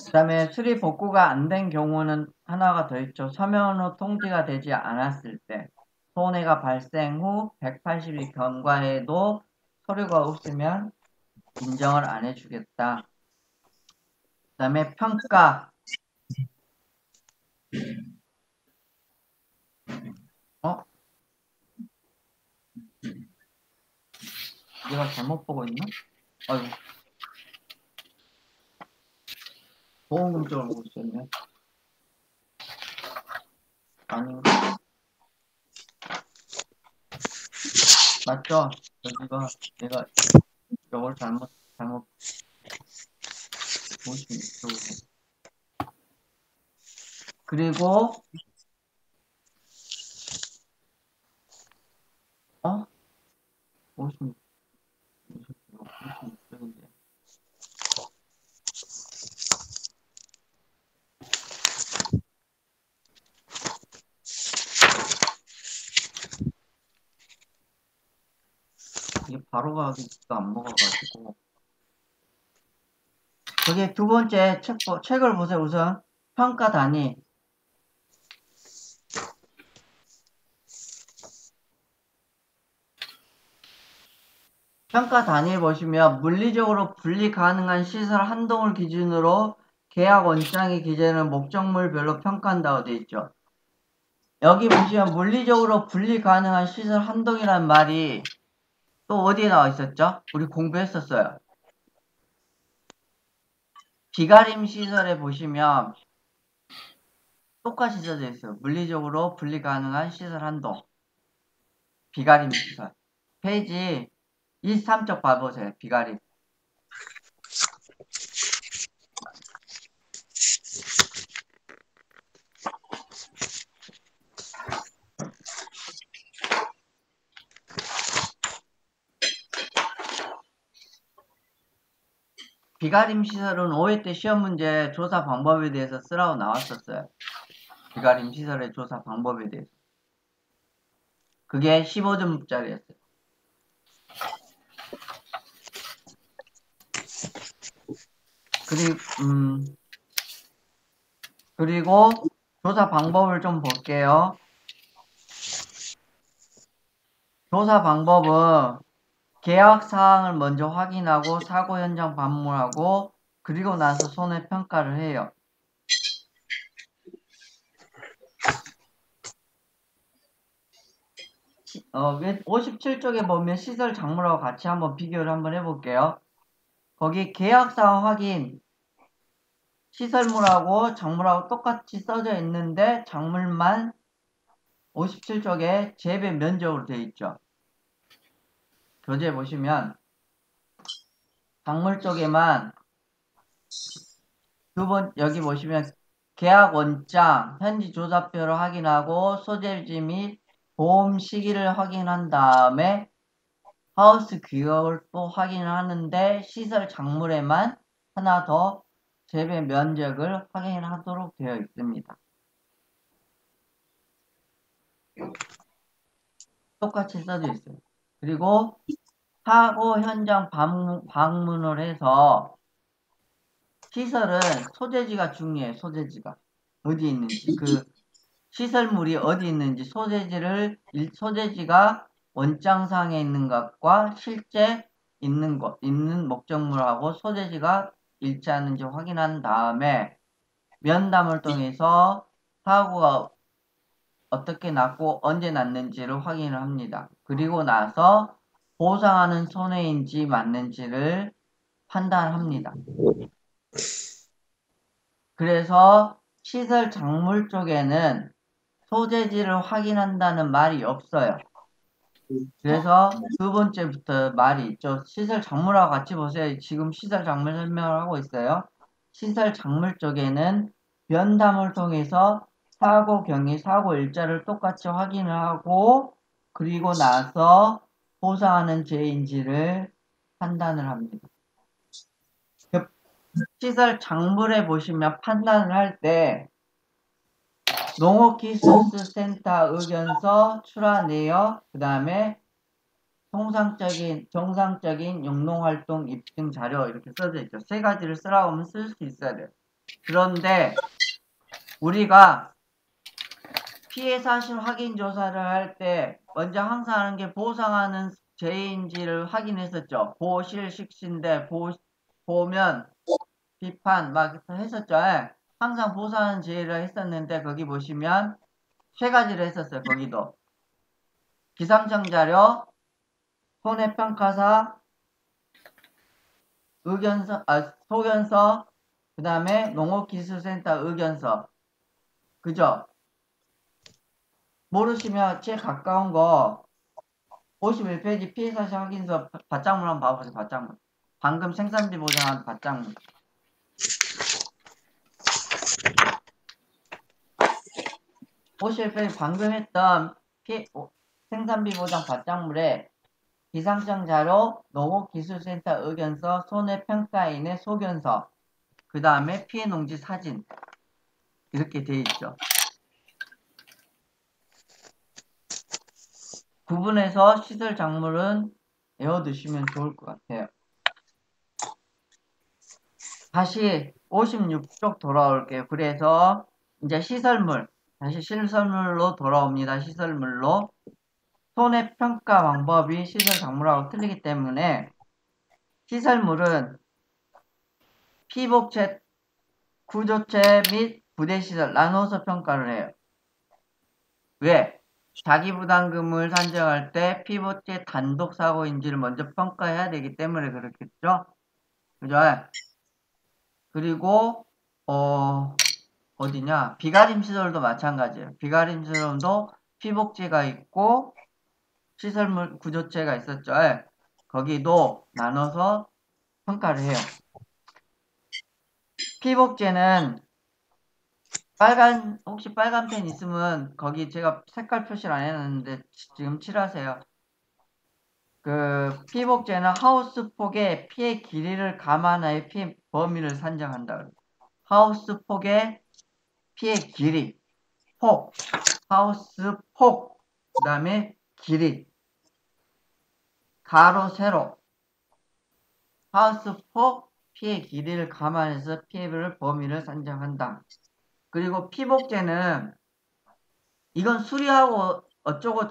그 다음에 수리 복구가 안 된 경우는 하나가 더 있죠. 서면 후 통지가 되지 않았을 때 손해가 발생 후 180일 경과해도 서류가 없으면 인정을 안 해주겠다. 그 다음에 평가 내가 잘못 보고 있나? 아이고 보험금 쪽을 보고 있었네. 아닌가? 맞죠? 여기가 내가 이걸 잘못 56쪽 그리고 56쪽인데 이게 바로 가기가 안 먹어가지고 저기 두 번째 책을 보세요. 우선 평가 단위 평가 단위를 보시면 물리적으로 분리 가능한 시설 한동을 기준으로 계약 원장의 기재는 목적물별로 평가한다고 되어 있죠. 여기 보시면 물리적으로 분리 가능한 시설 한동이란 말이 또 어디에 나와 있었죠? 우리 공부했었어요. 비가림 시설에 보시면 똑같이 써져 있어요. 물리적으로 분리 가능한 시설 한도. 비가림 시설. 페이지 23쪽 봐보세요. 비가림. 비가림 시설은 5회 때 시험 문제 조사 방법에 대해서 쓰라고 나왔었어요. 비가림 시설의 조사 방법에 대해서. 그게 15점짜리였어요. 그리고 조사 방법을 좀 볼게요. 조사 방법은 계약 사항을 먼저 확인하고 사고 현장 방문하고 그리고 나서 손해평가를 해요. 어, 57쪽에 보면 시설 작물하고 같이 한번 비교를 한번 해볼게요. 거기 계약 사항 확인 시설물하고 작물하고 똑같이 써져 있는데 작물만 57쪽에 재배 면적으로 되어 있죠. 교재 보시면 작물 쪽에만 여기 보시면 계약 원장, 현지 조사표를 확인하고 소재지 및 보험 시기를 확인한 다음에 하우스 규격을 또 확인을 하는데 시설 작물에만 하나 더 재배 면적을 확인하도록 되어 있습니다. 똑같이 써져 있어요. 그리고 사고 현장 방문을 해서 시설은 소재지가 중요해요. 소재지가 어디 있는지 그 시설물이 어디 있는지 소재지가 원장상에 있는 것과 실제 있는 목적물하고 소재지가 일치하는지 확인한 다음에 면담을 통해서 사고가 어떻게 났고 언제 났는지를 확인을 합니다. 그리고 나서 보상하는 손해인지 맞는지를 판단합니다. 그래서 시설 작물 쪽에는 소재지를 확인한다는 말이 없어요. 그래서 두 번째부터 말이 있죠. 시설 작물하고 같이 보세요. 지금 시설 작물 설명을 하고 있어요. 시설 작물 쪽에는 면담을 통해서 사고 경위, 사고 일자를 똑같이 확인을 하고 그리고 나서 보상하는 죄인지를 판단을 합니다. 시설 작물에 보시면 판단을 할 때 농업기술센터 의견서 출하 내역, 그 다음에 정상적인 영농활동 입증 자료 이렇게 써져 있죠. 세 가지를 쓰라고 하면 쓸 수 있어야 돼요. 그런데 우리가 피해 사실 확인 조사를 할 때 먼저 항상 하는 게 보상하는 죄인지를 확인했었죠. 보실식신데 보면 비판 막 했었죠. 항상 보상하는 죄를 했었는데 거기 보시면 세 가지를 했었어요. 거기도 기상청 자료, 손해평가사, 소견서, 그 다음에 농업기술센터 의견서. 그죠? 모르시면 제일 가까운 거 51페이지 피해사실 확인서 밭작물 한번 봐보세요. 밭작물. 방금 생산비 보장한 밭작물. 방금 했던 생산비 보장 밭작물에 기상청 자료, 농업기술센터 의견서, 손해평가인의 소견서, 그 다음에 피해 농지 사진 이렇게 돼 있죠. 구분해서 시설 작물은 외워두시면 좋을 것 같아요. 다시 56쪽 돌아올게요. 그래서 이제 다시 시설물로 돌아옵니다. 시설물로. 손해평가 방법이 시설 작물하고 틀리기 때문에 시설물은 피복체, 구조체 및 부대시설 나눠서 평가를 해요. 왜? 자기부담금을 산정할 때 피복체 단독 사고인지를 먼저 평가해야 되기 때문에 그렇겠죠? 그죠? 그리고 어디냐? 비가림 시설도 마찬가지예요. 비가림 시설도 피복제가 있고 시설물 구조체가 있었죠. 예. 거기도 나눠서 평가를 해요. 피복제는 혹시 빨간 펜 있으면 거기 제가 색깔 표시를 안 해놨는데 지금 칠하세요. 그 피복제는 하우스 폭의 피의 길이를 감안하여 피의 범위를 산정한다. 하우스 폭의 피의 길이, 폭, 하우스 폭, 그 다음에 길이, 가로, 세로, 하우스 폭, 피의 길이를 감안해서 피해를 범위를 산정한다. 그리고 피복제는 이건 수리하고 어쩌고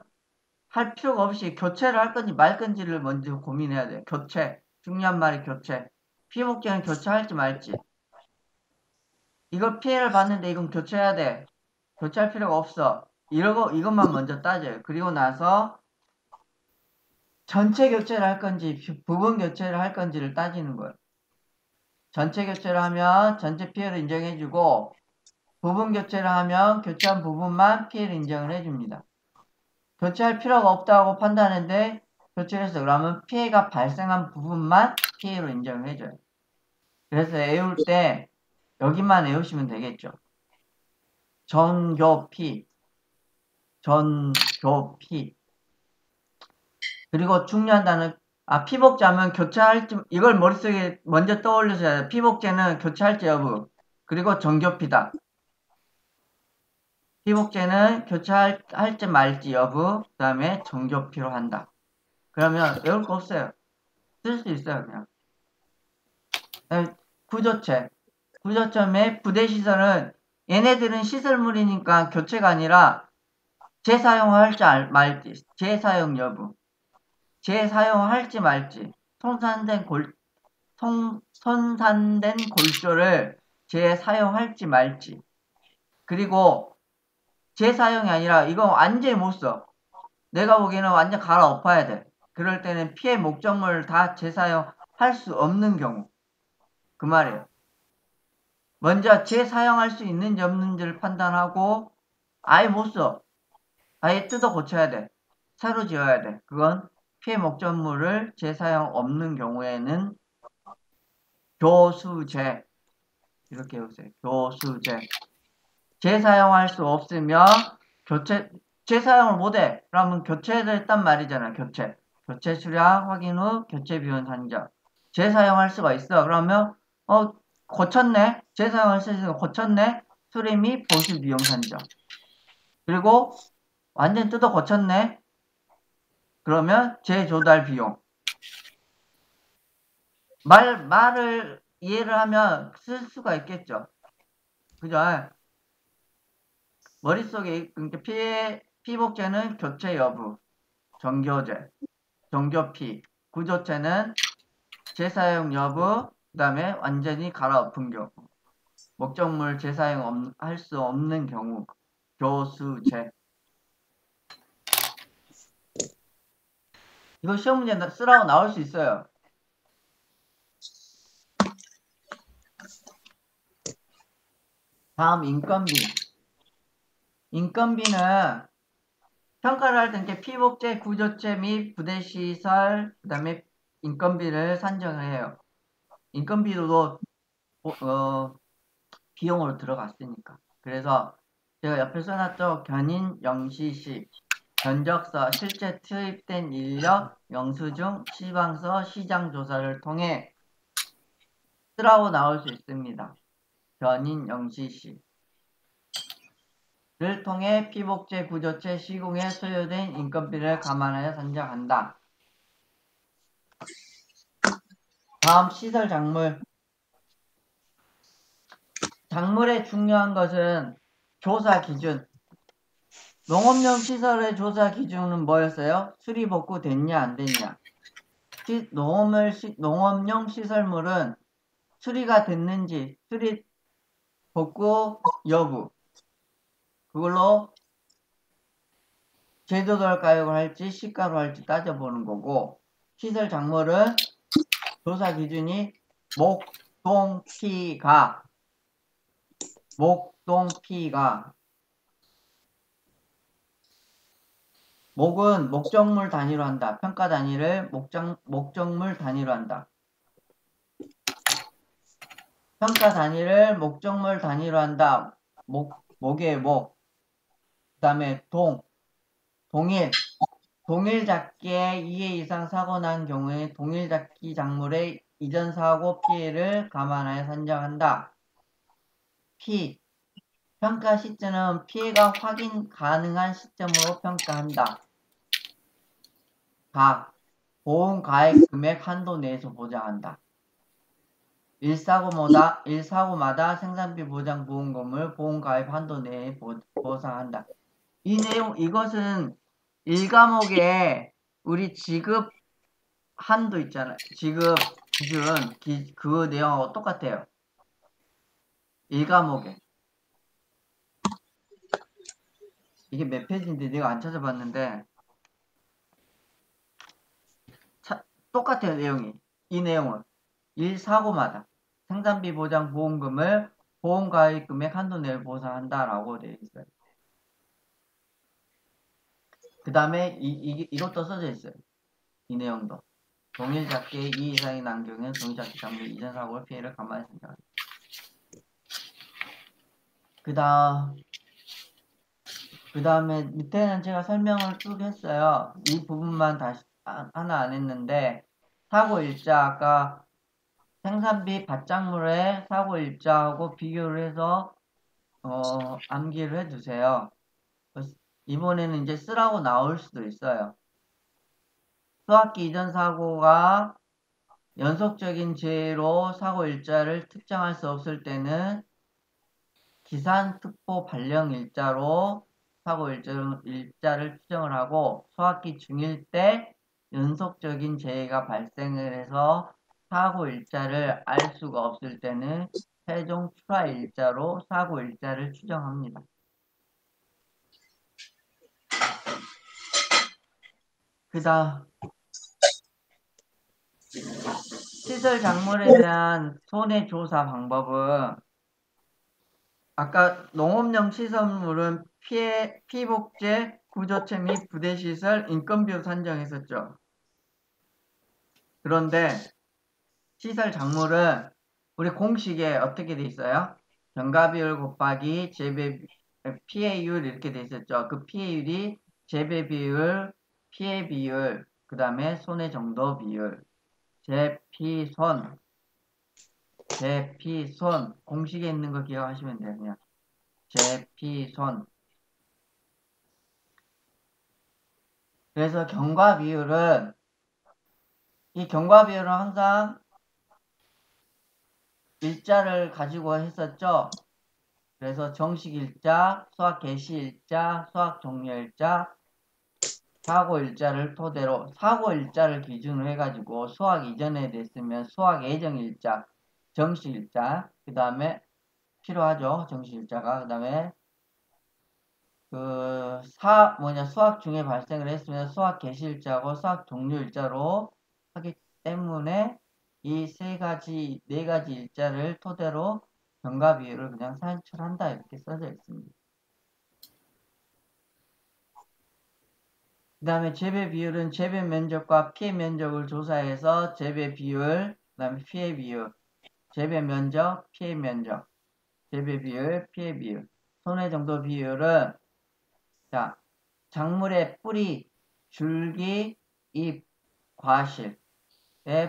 할 필요가 없이 교체를 할 건지 말 건지를 먼저 고민해야 돼요. 교체. 중요한 말이 교체. 피복제는 교체할지 말지. 이걸 피해를 봤는데 이건 교체해야 돼. 교체할 필요가 없어. 이것만 먼저 따져요. 그리고 나서 전체 교체를 할 건지 부분 교체를 할 건지를 따지는 거예요. 전체 교체를 하면 전체 피해를 인정해주고 부분 교체를 하면 교체한 부분만 피해를 인정을 해줍니다. 교체할 필요가 없다고 판단했는데 교체를 해서 그러면 피해가 발생한 부분만 피해로 인정을 해줘요. 그래서 외울 때 여기만 외우시면 되겠죠. 전교피. 그리고 중요한 단어, 피복제하면 교체할지, 이걸 머릿속에 먼저 떠올리셔야 돼요. 피복제는 교체할지 여부. 그리고 전교피다. 피복제는 교체할지 말지 여부, 그 다음에 전교피로 한다. 그러면 외울 거 없어요. 쓸 수 있어요, 그냥. 구조체. 구조체의 부대시설은 얘네들은 시설물이니까 교체가 아니라 재사용할지 말지, 재사용 여부. 재사용할지 말지. 손상된 골조를 재사용할지 말지. 그리고 재사용이 아니라 이거 완전히 못 써. 내가 보기에는 완전 갈아엎어야 돼. 그럴 때는 피해 목적물을 다 재사용할 수 없는 경우. 그 말이에요. 먼저 재사용할 수 있는지 없는지를 판단하고 아예 못 써. 아예 뜯어 고쳐야 돼. 새로 지어야 돼. 그건 피해 목적물을 재사용 없는 경우에는 교수제. 이렇게 해보세요. 교수제. 재사용할 수 없으면 재사용을 못해. 그러면 교체를 했단 말이잖아. 교체 수량 확인 후 교체 비용 산정. 재사용할 수가 있어. 그러면 고쳤네. 재사용할 수 있으니까 고쳤네. 수리 및 보수 비용 산정. 그리고 완전 뜯어 고쳤네. 그러면 재조달 비용. 말을 이해를 하면 쓸 수가 있겠죠. 그죠? 머릿속에 피복제는 교체 여부, 정교제, 정교피, 구조체는 재사용 여부, 그 다음에 완전히 갈아엎은 경우, 목적물 재사용 할 수 없는 경우, 교수제. 이거 시험 문제 쓰라고 나올 수 있어요. 다음 인건비. 인건비는 평가를 할 때 이렇게 피복제, 구조체 및 부대시설, 그 다음에 인건비를 산정을 해요. 인건비도 비용으로 들어갔으니까. 그래서 제가 옆에 써놨죠. 견인, 영시시, 견적서, 실제 투입된 인력, 영수증, 시방서, 시장조사를 통해 쓰라고 나올 수 있습니다. 견인, 영시시. 를 통해 피복제, 구조체, 시공에 소요된 인건비를 감안하여 산정한다. 다음 시설 작물. 작물의 중요한 것은 조사 기준. 농업용 시설의 조사 기준은 뭐였어요? 수리 복구 됐냐 안 됐냐. 농업용 시설물은 수리가 됐는지 수리 복구 여부. 그걸로 제조돌 가격을 할지 시가로 할지 따져보는 거고, 시설 작물은 조사 기준이 목, 동, 피, 가. 목, 목동 P가 목은 목적물 단위로 한다. 평가 단위를 목적물 단위로 한다. 평가 단위를 목적물 단위로 한다. 목의 목. 그 다음에 동일 작기에 2회 이상 사고 난 경우에 동일 작기 작물의 이전 사고 피해를 감안하여 산정한다. P. 평가 시점은 피해가 확인 가능한 시점으로 평가한다. 보험 가액 금액 한도 내에서 보장한다. 1사고마다 생산비 보장 보험금을 보험 가입 한도 내에 보상한다. 이것은 1과목에 우리 지급 한도 있잖아요. 지급 기준, 그 내용하고 똑같아요. 1과목에. 이게 몇 페이지인데 내가 안 찾아봤는데 똑같아요. 내용이. 이 내용은 1사고마다 생산비 보장 보험금을 보험 가입 금액 한도 내에 보상한다라고 되어 있어요. 그 다음에 이것도 써져 있어요. 이 내용도. 동일 작기에 2 이상이 난 경우에는 동일 작기 작물 이전 사고의 피해를 감안해 산정한다. 그 다음에 밑에는 제가 설명을 쭉 했어요. 이 부분만 다시 하나 안 했는데 사고 일자 아까 생산비 밭작물의 사고 일자하고 비교를 해서 암기를 해주세요. 이번에는 이제 쓰라고 나올 수도 있어요. 수학기 이전 사고가 연속적인 재해로 사고 일자를 특정할 수 없을 때는 기산, 특보, 발령 일자로 사고 일자를 추정을 하고 수학기 중일 때 연속적인 재해가 발생을 해서 사고 일자를 알 수가 없을 때는 최종 출하 일자로 사고 일자를 추정합니다. 그 다음 시설 작물에 대한 손해조사 방법은 아까 농업용 시설물은 피복제, 구조체 및 부대시설, 인건비로 산정했었죠. 그런데 시설 작물은 우리 공식에 어떻게 돼 있어요? 경과비율 곱하기 피해율 이렇게 돼 있었죠. 그 피해율이 재배비율, 피해비율, 그 다음에 손해 정도 비율, 재피손 공식에 있는 거 기억하시면 돼요. 그냥 재피손. 그래서 경과비율은 이 경과비율은 항상 일자를 가지고 했었죠. 그래서 정식 일자, 수학 개시 일자, 수학 종료 일자, 사고 일자를 토대로 사고 일자를 기준으로 해가지고 수학 이전에 됐으면 수학 예정 일자, 정식 일자, 그 다음에 필요하죠. 정식 일자가. 그 다음에 수학 중에 발생을 했으면 수학 개시 일자하고 수학 종료 일자로 하기 때문에 이 네 가지 일자를 토대로 경과 비율을 그냥 산출한다 이렇게 써져 있습니다. 그 다음에 재배 비율은 재배 면적과 피해 면적을 조사해서 재배 비율, 그 다음에 피해 비율, 재배 면적, 피해 면적, 재배 비율, 피해 비율, 손해 정도 비율은 자 작물의 뿌리, 줄기, 잎, 과실에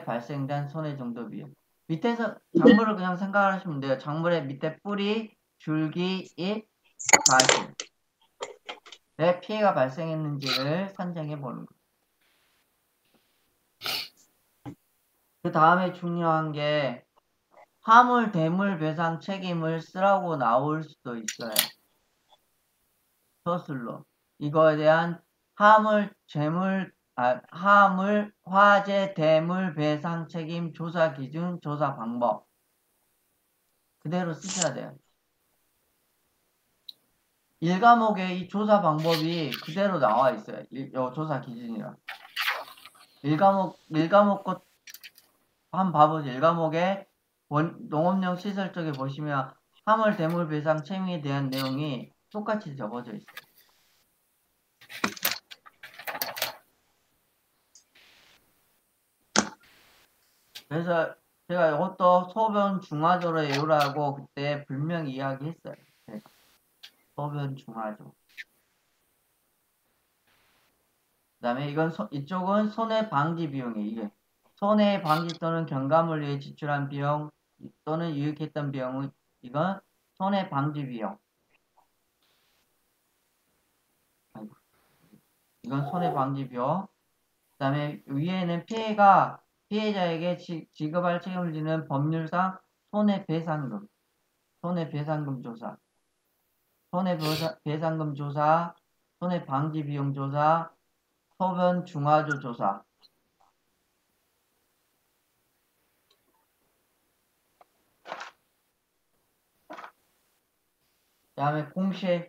발생된 손해 정도 비율. 밑에서 작물을 그냥 생각하시면 돼요. 작물의 밑에 뿌리, 줄기, 잎, 과실. 왜 피해가 발생했는지를 산정해 보는 거예요. 그 다음에 중요한 게 화물, 대물 배상 책임을 쓰라고 나올 수도 있어요. 서술로. 이거에 대한 화물, 화재, 대물 배상 책임 조사 기준, 조사 방법. 그대로 쓰셔야 돼요. 1과목에 이 조사 방법이 그대로 나와 있어요. 조사 기준이랑. 1과목 것 한번 봐보세요. 1과목에 농업용 시설 쪽에 보시면 화물 대물 배상 책임에 대한 내용이 똑같이 적어져 있어요. 그래서 제가 이것도 소변 중화조로 외우라고 그때 분명히 이야기했어요. 제가. 소변 중화조. 그 다음에 이쪽은 손해 방지 비용이에요. 이게 손해 방지 또는 경감을 위해 지출한 비용 또는 유익했던 비용은 이건 손해 방지 비용. 아이고. 이건 손해 방지 비용. 그 다음에 위에는 피해자에게 지급할 책임을 지는 법률상 손해배상금 조사, 손해배상금 조사, 손해방지비용 조사, 소변 중화조 조사. 그 다음에 공시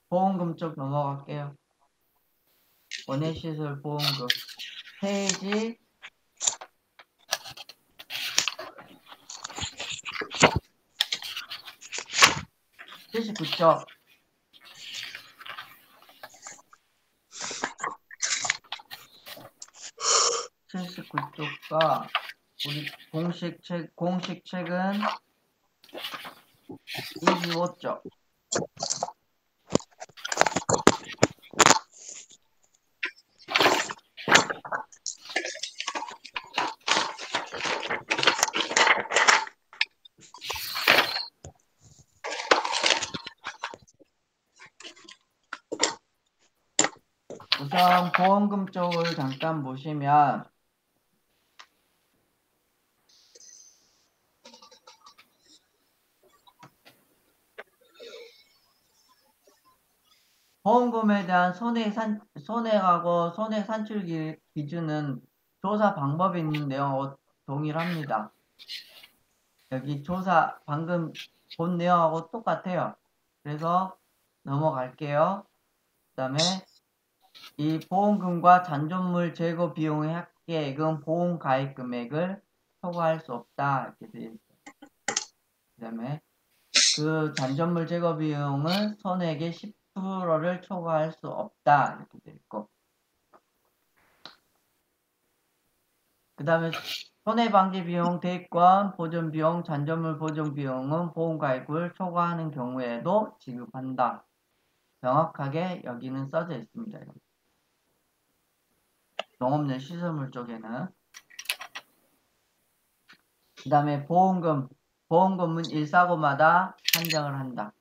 보험금 쪽 넘어갈게요. 원예시설 보험금 페이지 79쪽. 우리 공식책은 25쪽. 우선 보험금 쪽을 잠깐 보시면 보험금에 대한 손해하고 손해 산출 기준은 조사 방법이 있는 내용하고 동일합니다. 여기 조사 방금 본 내용하고 똑같아요. 그래서 넘어갈게요. 그 다음에 이 보험금과 잔존물 제거 비용의 합계액은 보험 가입 금액을 초과할 수 없다. 이렇게 되어 있어요. 그 다음에 그 잔존물 제거 비용은 손해액의 10%를 초과할 수 없다. 이렇게 되어 있고. 그 다음에 손해방지 비용, 대권, 보존 비용, 잔존물 보존 비용은 보험 가입을 초과하는 경우에도 지급한다. 정확하게 여기는 써져 있습니다. 농업용 시설물 쪽에는. 그 다음에 보험금은 일사고마다 산정을 한다.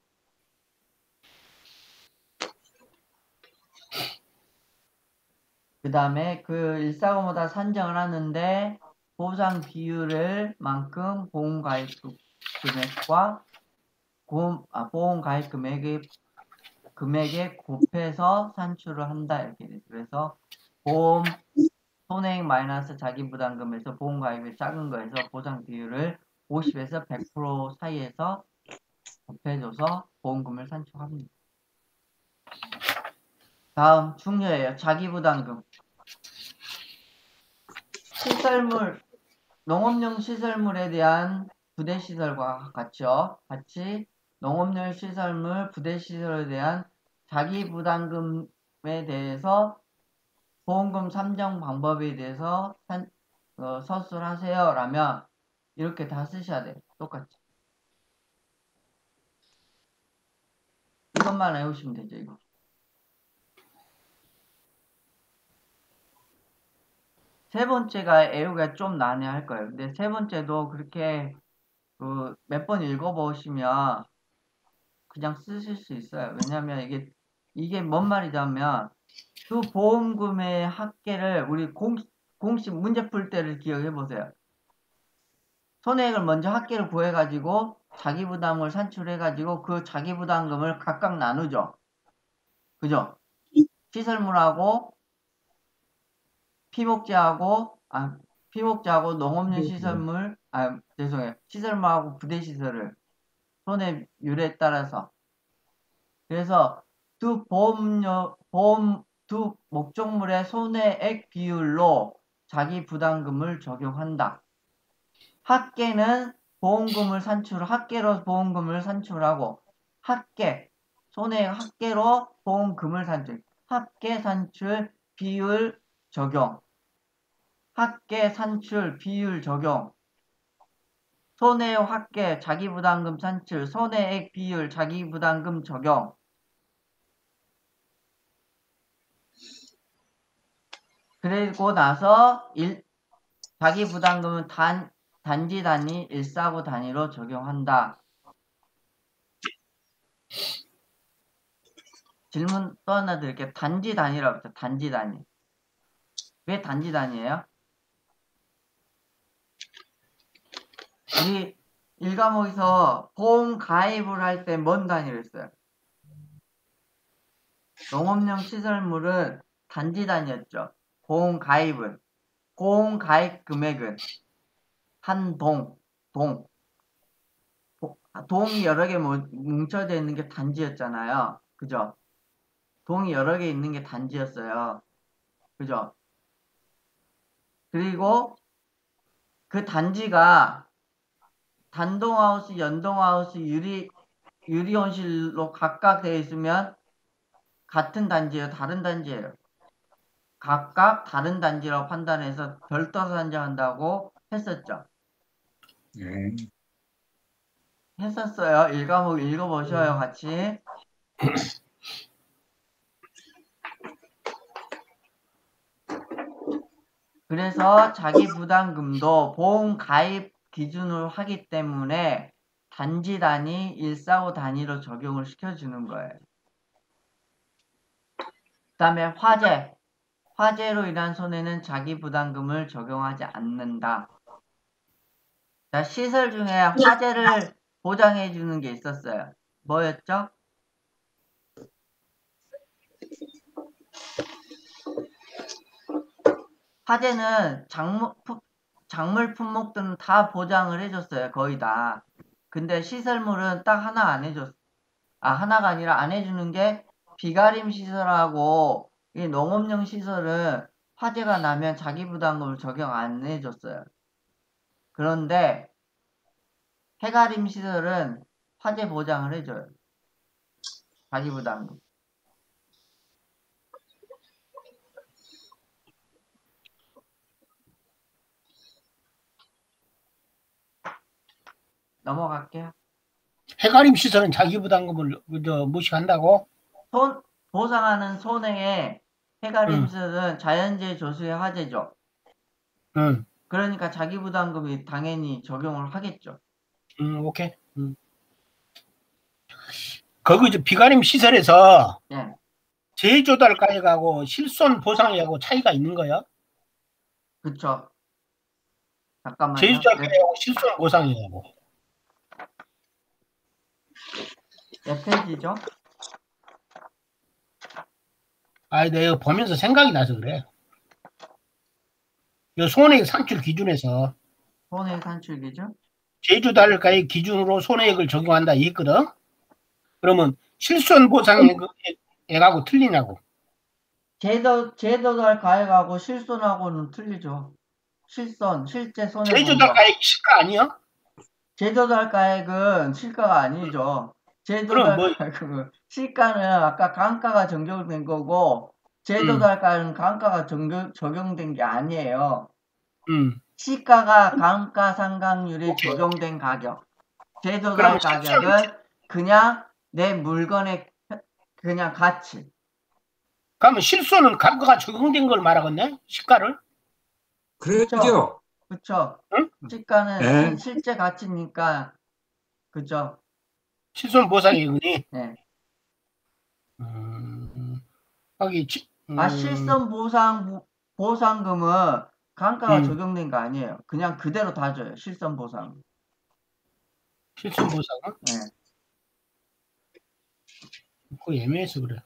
그 다음에 그 일사고마다 산정을 하는데 보상 비율을 만큼 보험 가입 금액과 보험 가입 금액에 곱해서 산출을 한다. 이렇게 돼요. 그래서 보험 손해액 마이너스 자기부담금에서 보험 가입이 작은 거에서 보상 비율을 50에서 100% 사이에서 곱해줘서 보험금을 산출합니다. 다음 중요해요. 자기부담금. 농업용 시설물에 대한 부대시설과 같이 농업용 시설물 부대시설에 대한 자기부담금에 대해서 보험금 산정 방법에 대해서 서술하세요 라면 이렇게 다 쓰셔야 돼요. 똑같이. 이것만 외우시면 되죠. 이거. 세 번째가 외우기가 좀 난해할 거예요. 근데 세 번째도 그렇게 몇 번 읽어보시면 그냥 쓰실 수 있어요. 왜냐하면 이게 뭔 말이냐면 그 보험금의 합계를 우리 공식 문제 풀 때를 기억해 보세요. 손해액을 먼저 합계를 구해가지고 자기부담을 산출해가지고 그 자기부담금을 각각 나누죠. 그죠? 시설물하고 피복제하고 농업용 시설물 죄송해요. 시설물하고 부대시설을 손해율에 따라서 그래서 두 목적물의 손해액 비율로 자기부담금을 적용한다. 합계는 보험금을 합계로 보험금을 산출하고 합계 손해액 합계로 보험금을 산출 합계 산출 비율 적용 합계 산출 비율 적용 손해액 합계 자기부담금 산출 손해액 비율 자기부담금 적용 그리고 나서 자기부담금은 단지 단위 149 단위로 적용한다. 질문 또 하나 드릴게요. 단지 단위라고 했죠. 단지 단위. 왜 단지 단위예요? 우리 1과목에서 보험 가입을 할 때 뭔 단위로 했어요? 농업용 시설물은 단지 단위였죠. 보험 가입 금액은 한 동이 여러 개 뭉쳐져 있는 게 단지였잖아요. 그죠? 동이 여러 개 있는 게 단지였어요. 그죠? 그리고 그 단지가 단동하우스, 연동하우스, 유리온실로 각각 되어 있으면 같은 단지예요? 다른 단지예요? 각각 다른 단지라고 판단해서 별도 산정한다고 했었죠. 했었어요. 1과목 읽어보셔요, 같이. 그래서 자기부담금도 보험 가입 기준으로 하기 때문에 단지 단위 145 단위로 적용을 시켜주는 거예요. 그 다음에 화재로 인한 손해는 자기부담금을 적용하지 않는다. 자, 시설 중에 화재를 보장해 주는 게 있었어요. 뭐였죠? 화재는 작물 품목들은 다 보장을 해줬어요. 거의 다. 근데 시설물은 딱 하나 안 해줬어. 하나가 아니라 안 해주는 게 비가림 시설하고 이 농업용 시설은 화재가 나면 자기부담금을 적용 안 해줬어요. 그런데 해가림 시설은 화재 보장을 해줘요. 자기부담금. 넘어갈게요. 해가림 시설은 자기부담금을 무시한다고? 보상하는 손해에 해가림 시설은 자연재해 조수의 화재죠. 그러니까 자기부담금이 당연히 적용을 하겠죠. 오케이. 거기 비가림 시설에서 예. 재조달 가액하고 실손 보상액하고 차이가 있는 거야? 그쵸. 잠깐만요. 재조달 가액하고 실손 보상액하고. 몇 페이지죠? 내가 보면서 생각이 나서 그래. 이 손해액 산출 기준에서 손해액 산출 기준? 재조달 가액 기준으로 손해액을 적용한다 이거거든. 그러면 실손 보상액하고 틀리냐고. 재조달 가액하고 실손하고는 틀리죠. 실제 손해보험. 재조달 가액이 시가 아니야? 재조달 가액은 시가가 아니죠. 재조달 가액은 시가는 아까 감가가 적용된 거고 재조달 가액은 감가가 적용된 게 아니에요. 시가가 감가상각률이 적용된 가격. 재조달 가격은 그냥 내 물건의 그냥 가치. 그러면 실손은 감가가 적용된 걸 말하겠네? 시가를? 그렇죠. 그렇죠. 응? 시가는 실제 가치니까 그죠. 실손 보상액이니. 네. 실손 보상금은 감가가 적용된 거 아니에요. 그냥 그대로 다 줘요. 실손 보상. 실손 보상은? 네. 그거 애매해서 그래.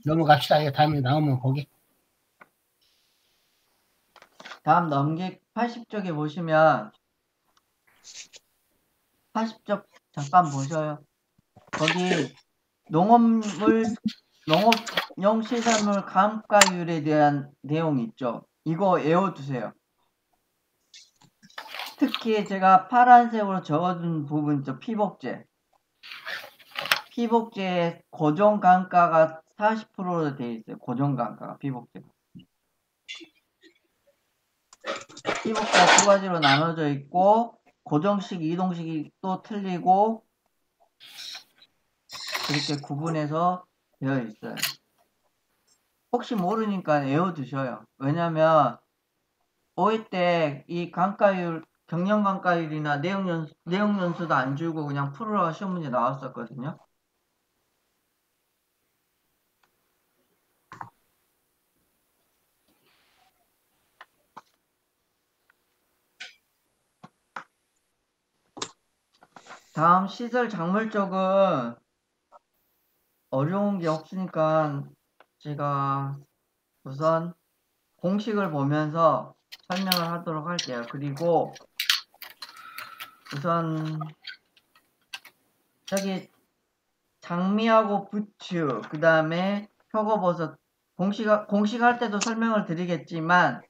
넘어갑시다. 다음에 나오면 보게. 다음 80쪽에 보시면 80쪽 잠깐 보셔요. 거기 농업용 시설물 감가율에 대한 내용이 있죠. 이거 외워두세요. 특히 제가 파란색으로 적어준 부분, 저 피복제. 피복제의 고정간가가 40%로 되어 있어요. 고정간가가 피복제가. 피복제가 두 가지로 나눠져 있고 고정식, 이동식이 또 틀리고 그렇게 구분해서 되어 있어요. 혹시 모르니까 외워두셔요. 왜냐면 OE 때 이 간가율, 경영 간가율이나 내용 연수도 안 주고 그냥 풀으라고 시험 문제 나왔었거든요. 다음 시설 작물 쪽은 어려운 게 없으니까 제가 우선 공식을 보면서 설명을 하도록 할게요. 그리고 우선 여기 장미하고 부추, 그 다음에 표고버섯 공식 할 때도 설명을 드리겠지만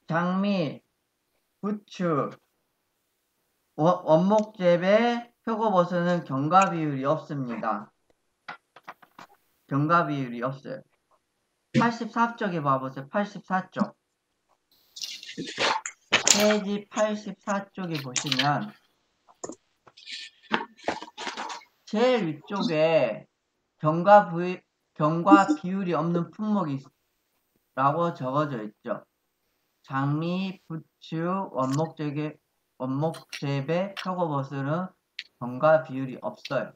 장미, 부추, 원목재배, 표고버섯은 경과 비율이 없습니다. 경과 비율이 없어요. 84쪽에 봐보세요. 84쪽. 페이지 84쪽에 보시면 제일 위쪽에 경과 비율이 없는 품목이 라고 적어져 있죠. 장미, 부추, 원목재배, 표고버섯은 경과 비율이 없어요.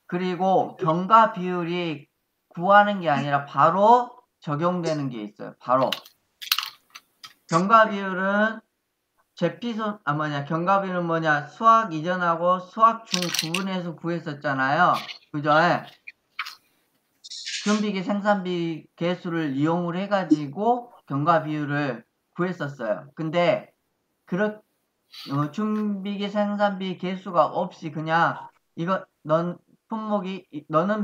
그리고 경과 비율이 구하는 게 아니라 바로 적용되는 게 있어요. 바로. 경과 비율은 경과 비율은 뭐냐? 수학 이전하고 수학 중 구분해서 구했었잖아요. 그죠? 준비기 생산비 계수를 이용을 해가지고 경과 비율을 구했었어요. 근데 준비기 생산비 계수가 없이 그냥 이거 너는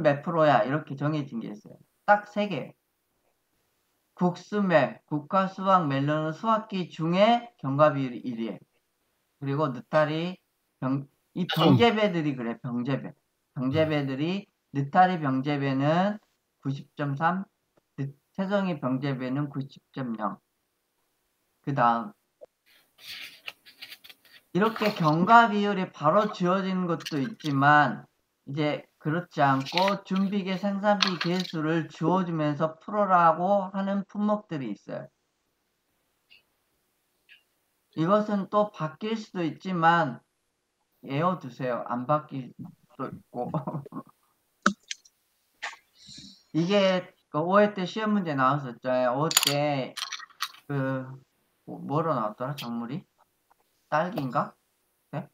몇 프로야 이렇게 정해진 게 있어요. 딱 3개. 국수매, 국화, 수학, 멜론은 수학기 중에 경과 비율이 1이에요. 그리고 느타리, 이 병재배들이 그래. 병재배들이 느타리 병재배는 90.3, 태성이 병재배는 90.0. 그 다음 이렇게 경과 비율이 바로 지어지는 것도 있지만 이제 그렇지 않고 준비계 생산비 계수를 주어주면서 풀어라고 하는 품목들이 있어요. 이것은 또 바뀔 수도 있지만 외워두세요. 안 바뀔 수도 있고 이게 5회 때 시험 문제 나왔었죠. 5회 때 뭐로 나왔더라? 작물이? 딸기인가? 네?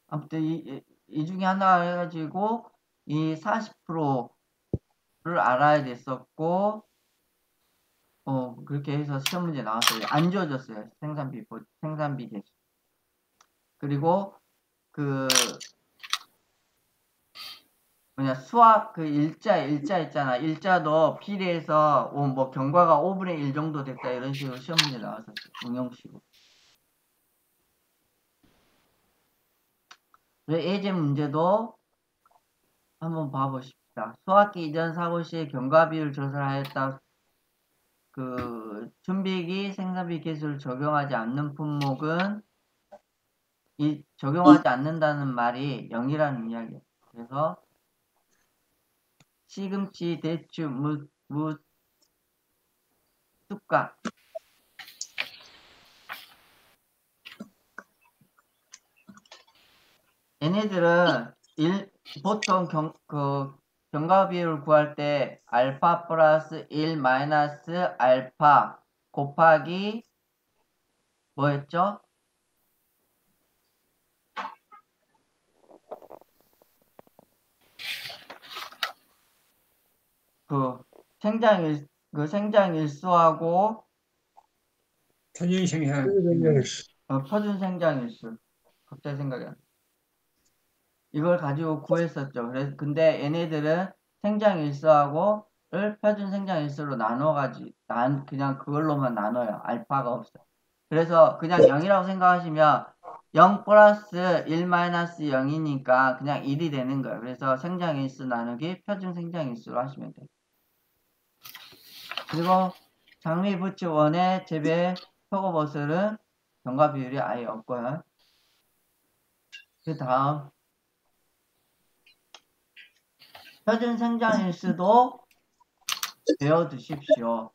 아무튼 이 중에 하나 해가지고 이 40%를 알아야 됐었고 그렇게 해서 시험 문제 나왔어요. 안 지워졌어요. 생산비 계수. 그리고 수학 일자 있잖아. 일자도 비례해서 뭐 경과가 5분의 1 정도 됐다 이런 식으로 시험 문제 나왔었어요. 응용식으로. 예제 문제도 한번 봐보십시다. 수학기 이전 사고 시에 경과 비율 조사를 하였다. 준비기 생산비 계수를 적용하지 않는 품목은 적용하지 않는다는 말이 0이라는 이야기예요. 그래서 시금치, 대추, 무, 쑥갓 얘네들은 보통 경과 비율을 구할 때 알파 플러스 1 마이너스 알파 곱하기 뭐였죠? 생장일수하고 표준 생장일수 갑자기 생각이 안 나. 이걸 가지고 구했었죠. 근데 얘네들은 생장일수하고 표준 생장일수로 그냥 그걸로만 나눠요. 알파가 없어요. 그래서 그냥 0이라고 생각하시면 0 플러스 1 마이너스 0이니까 그냥 1이 되는 거예요. 그래서 생장일수 나누기 표준 생장일수로 하시면 돼요. 그리고 장미 부츠 원의 재배 표고버섯은 경과 비율이 아예 없고요. 그 다음 표준 생장일수도 외워두십시오.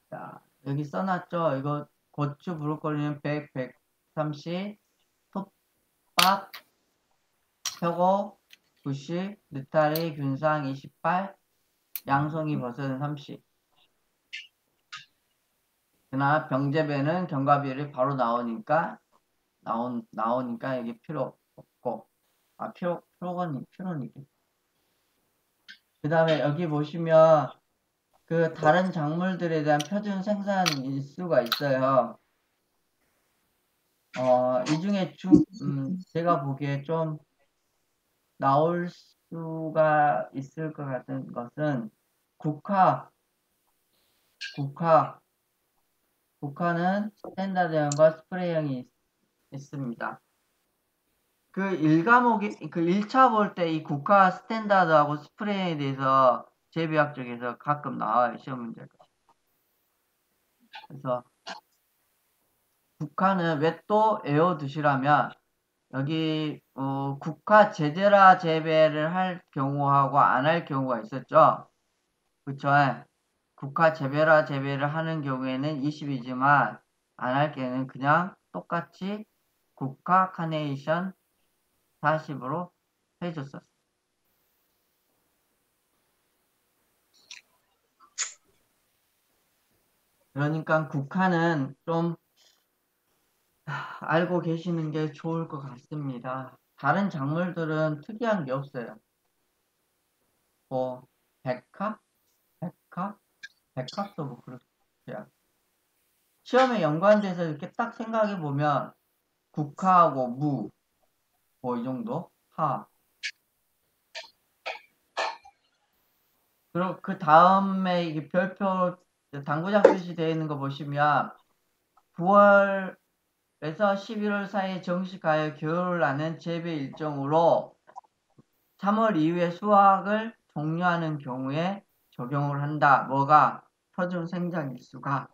자, 여기 써놨죠? 이거 고추, 브로콜리는 100, 130, 톱밥, 표고 90, 느타리, 균상 28, 양송이 버섯은 30. 그러나 병재배는 경과비율이 바로 나오니까 이게 필요 없고, 필요니까. 그 다음에 여기 보시면 그 다른 작물들에 대한 표준 생산 일수가 있어요. 이 중에 제가 보기에 좀 나올 수가 있을 것 같은 것은 국화는 스탠다드형과 스프레이형이 있습니다. 그 1차 볼 때 이 국화 스탠다드하고 스프레이에 대해서 재배학 쪽에서 가끔 나와요, 시험 문제가. 그래서 국화는 왜 또 외워두시라면 여기 국화 제데라 재배를 할 경우하고 안 할 경우가 있었죠. 그쵸? 국화 재배라 재배를 하는 경우에는 20이지만 안 할 경우에는 그냥 똑같이 국화 카네이션 40으로 해줬었어요. 그러니까 국화는 좀 알고 계시는 게 좋을 것 같습니다. 다른 작물들은 특이한 게 없어요. 뭐 백합도 뭐 그렇게요. 시험에 연관돼서 이렇게 딱 생각해 보면 국화하고 무, 뭐 이 정도 파. 그리고 그 다음에 이게 별표 당구장 표시되어 있는 거 보시면 9월에서 11월 사이에 정식하여 겨울을 나는 재배 일정으로 3월 이후에 수확을 종료하는 경우에 적용을 한다. 뭐가? 표준 생장일수가.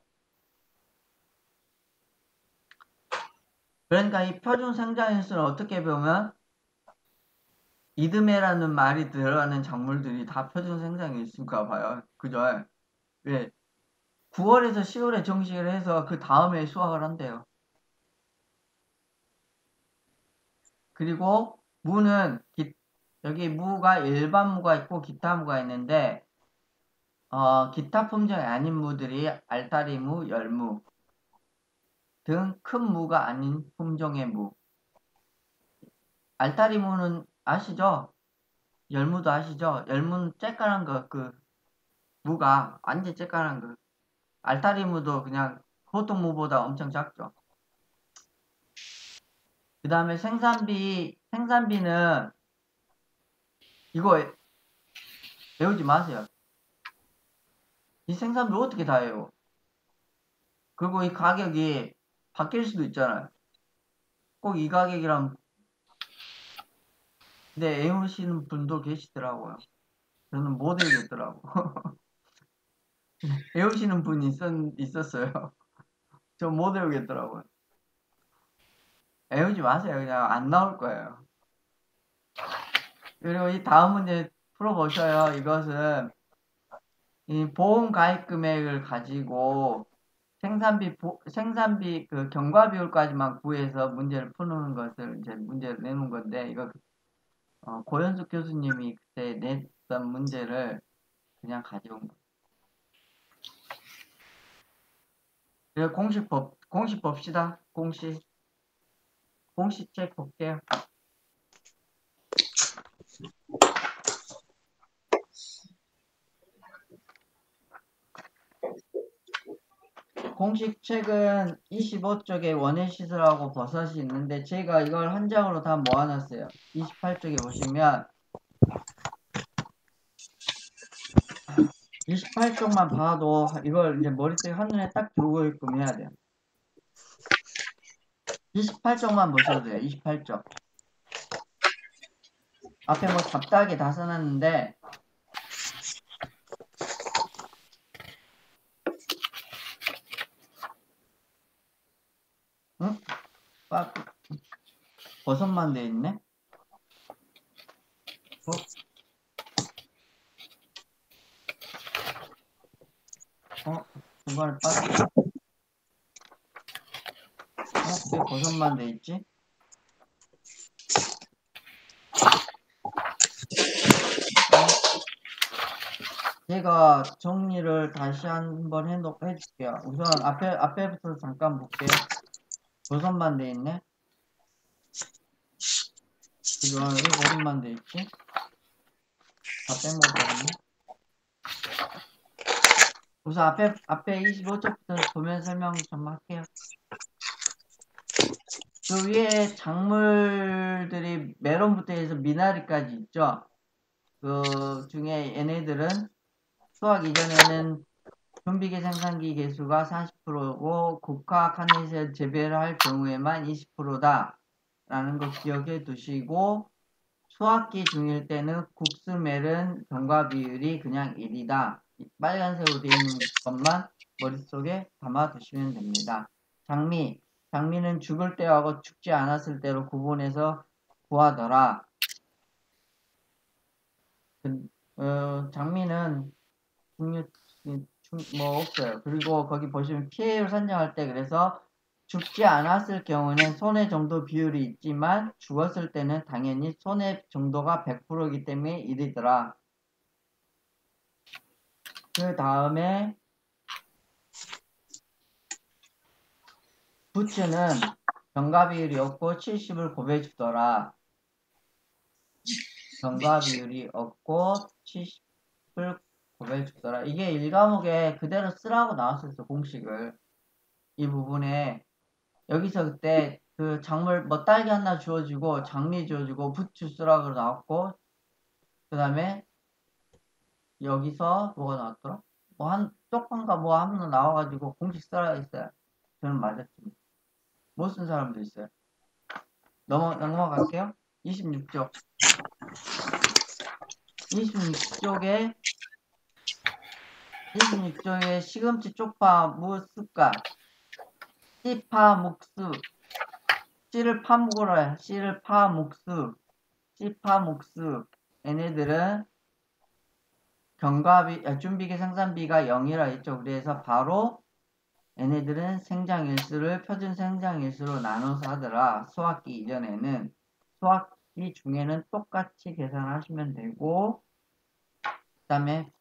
그러니까 이 표준 생장일수는 어떻게 보면 이듬해라는 말이 들어가는 작물들이 다 표준 생장일수가 봐요. 그죠? 왜? 9월에서 10월에 정식을 해서 그 다음에 수확을 한대요. 그리고 무는 여기 무가 일반 무가 있고 기타 무가 있는데 기타 품종이 아닌 무들이 알타리 무, 열무 등 큰 무가 아닌 품종의 무. 알타리 무는 아시죠? 열무도 아시죠? 열무는 쬐까란 거, 무가 완전 쬐까란 거. 알타리 무도 그냥 보통 무보다 엄청 작죠. 그 다음에 생산비는 이거 외우지 마세요. 이 생산비 어떻게 다 해요? 그리고 이 가격이 바뀔 수도 있잖아요. 꼭 이 가격이랑 근데 외우시는 분도 계시더라고요. 저는 못 외우겠더라고. 외우시는 분이 있었어요. 저 못 외우겠더라고요. 외우지 마세요. 그냥 안 나올 거예요. 그리고 이 다음 문제 풀어보셔요. 이것은 이 보험 가입 금액을 가지고 생산비 그 경과 비율까지만 구해서 문제를 푸는 것을 이제 문제를 내는 건데 이거 고현숙 교수님이 그때 냈던 문제를 그냥 가져온 거예요. 그리고 공식 봅시다. 공식책 볼게요. 공식책은 25쪽에 원예시설하고 버섯이 있는데 제가 이걸 한 장으로 다 모아놨어요. 28쪽에 보시면 28쪽만 봐도 이걸 이제 머릿속에 한눈에 딱 들어오게끔 해야 돼요. 28쪽만 보셔도 돼요. 28쪽. 앞에 뭐 잡다하게 다 써놨는데 응? 버섯만 돼 있네? 중간에 빠졌어. 왜 버섯만 돼 있지? 제가 정리를 다시 한번 해줄게요. 우선 앞에부터 잠깐 볼게요. 버섯만 돼 있네? 이거 왜 버섯만 돼 있지? 다 빼먹었네. 우선 앞에 25쪽부터 도면 설명 좀 할게요. 그 위에 작물들이 메론부터 해서 미나리까지 있죠. 그 중에 얘네들은 수확 이전에는 좀비계 생산기 개수가 40%고 고가 카네이션 재배를 할 경우에만 20%다 라는 거 기억해 두시고, 수확기 중일 때는 국수멜은 경과 비율이 그냥 1이다. 빨간색으로 되어 있는 것만 머릿속에 담아 두시면 됩니다. 장미는 죽을 때하고 죽지 않았을 때로 구분해서 구하더라. 장미는 종류 뭐 없어요. 그리고 거기 보시면 피해율 산정할 때 그래서 죽지 않았을 경우는 손해 정도 비율이 있지만 죽었을 때는 당연히 손해 정도가 100%이기 때문에 1이더라. 그 다음에 부츠는 경과 비율이 없고 70을 곱해주더라. 경과 비율이 없고 70을 곱해주더라. 이게 1과목에 그대로 쓰라고 나왔었어, 공식을. 이 부분에 여기서 그때 그 작물 뭐 딸기 하나 주어지고 장미 주어지고 부츠 쓰라고 나왔고, 그 다음에 여기서 뭐가 나왔더라? 뭐 한 쪽방가 뭐 하나 나와가지고 공식 쓰라 했어요. 저는 맞았지. 못 쓴 사람도 있어요. 넘어갈게요. 26쪽. 26쪽에 시금치 쪽파 무습가 씨파 묵수, 씨를 파묵으로 해. 씨를 파묵수, 씨파묵수. 얘네들은 준비기 생산비가 0이라 했죠. 그래서 바로 얘네들은 생장일수를 표준 생장일수로 나눠서 하더라. 수학기 이전에는. 수학기 중에는 똑같이 계산하시면 되고, 그 다음에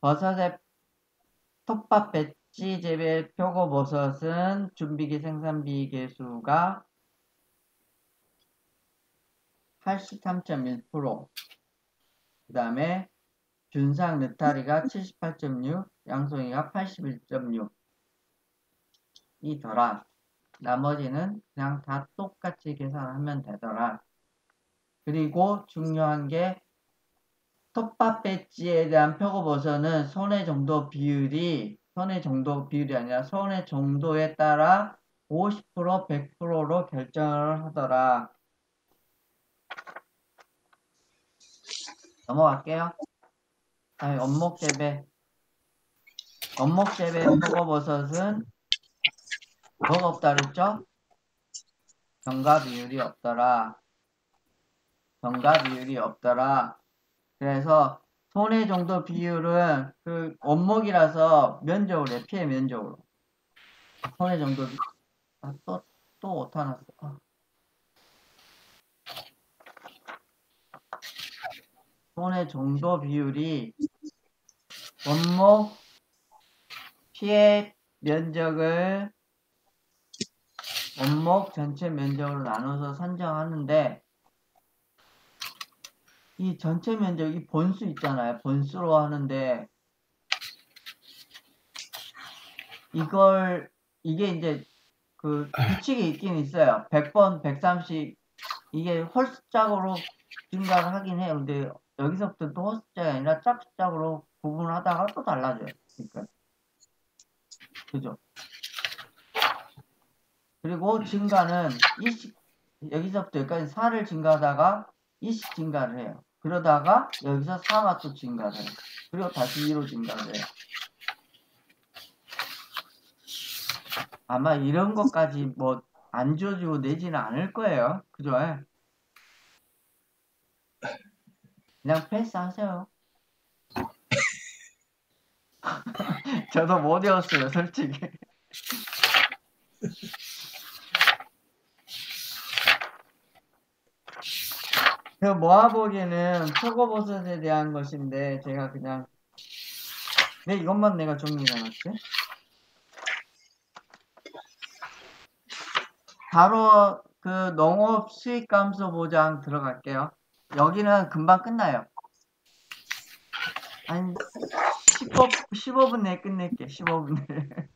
버섯의 톱밥 배치 재배 표고버섯은 준비기 생산비 계수가 83.1%, 그 다음에 균상 느타리가 78.6, 양송이가 81.6이더라. 나머지는 그냥 다 똑같이 계산하면 되더라. 그리고 중요한 게 톱밥 배지에 대한 표고버섯은 손해 정도 비율이 아니라 손해 정도에 따라 50%, 100%로 결정을 하더라. 넘어갈게요. 다음에 원목재배 표고버섯은 뭐가 없다 그랬죠? 경과 비율이 없더라. 그래서 손해 정도 비율은 그 원목이라서 면적으로 해. 피해 면적으로. 손해 정도 또 오타 났어. 손해 정도 비율이 원목 피해 면적을 원목 전체 면적으로 나눠서 산정하는데, 이 전체 면적이 번수 있잖아요. 번수로 하는데 이게 이제 그 규칙이 있긴 있어요. 100번, 130 이게 홀수짝으로 증가를 하긴 해요. 근데 여기서부터 또 홀수짝이 아니라 짝수짝으로 구분하다가 또 달라져요. 그러니까. 그죠? 그리고 증가는 여기서부터 여기까지 4를 증가하다가 2씩 증가를 해요. 그러다가 여기서 4가 또 증가를 해요. 그리고 다시 2로 증가를 해요. 아마 이런 것까지 뭐 안 줘주고 내지는 않을 거예요. 그죠? 그냥 패스하세요. 저도 못 외웠어요, 솔직히. 그 모아보기는 표고버섯에 대한 것인데 제가 그냥 이것만 내가 정리해놨지? 바로 그 농업 수익 감소 보장 들어갈게요. 여기는 금방 끝나요. 한 15분 내에 끝낼게. 15분 내에.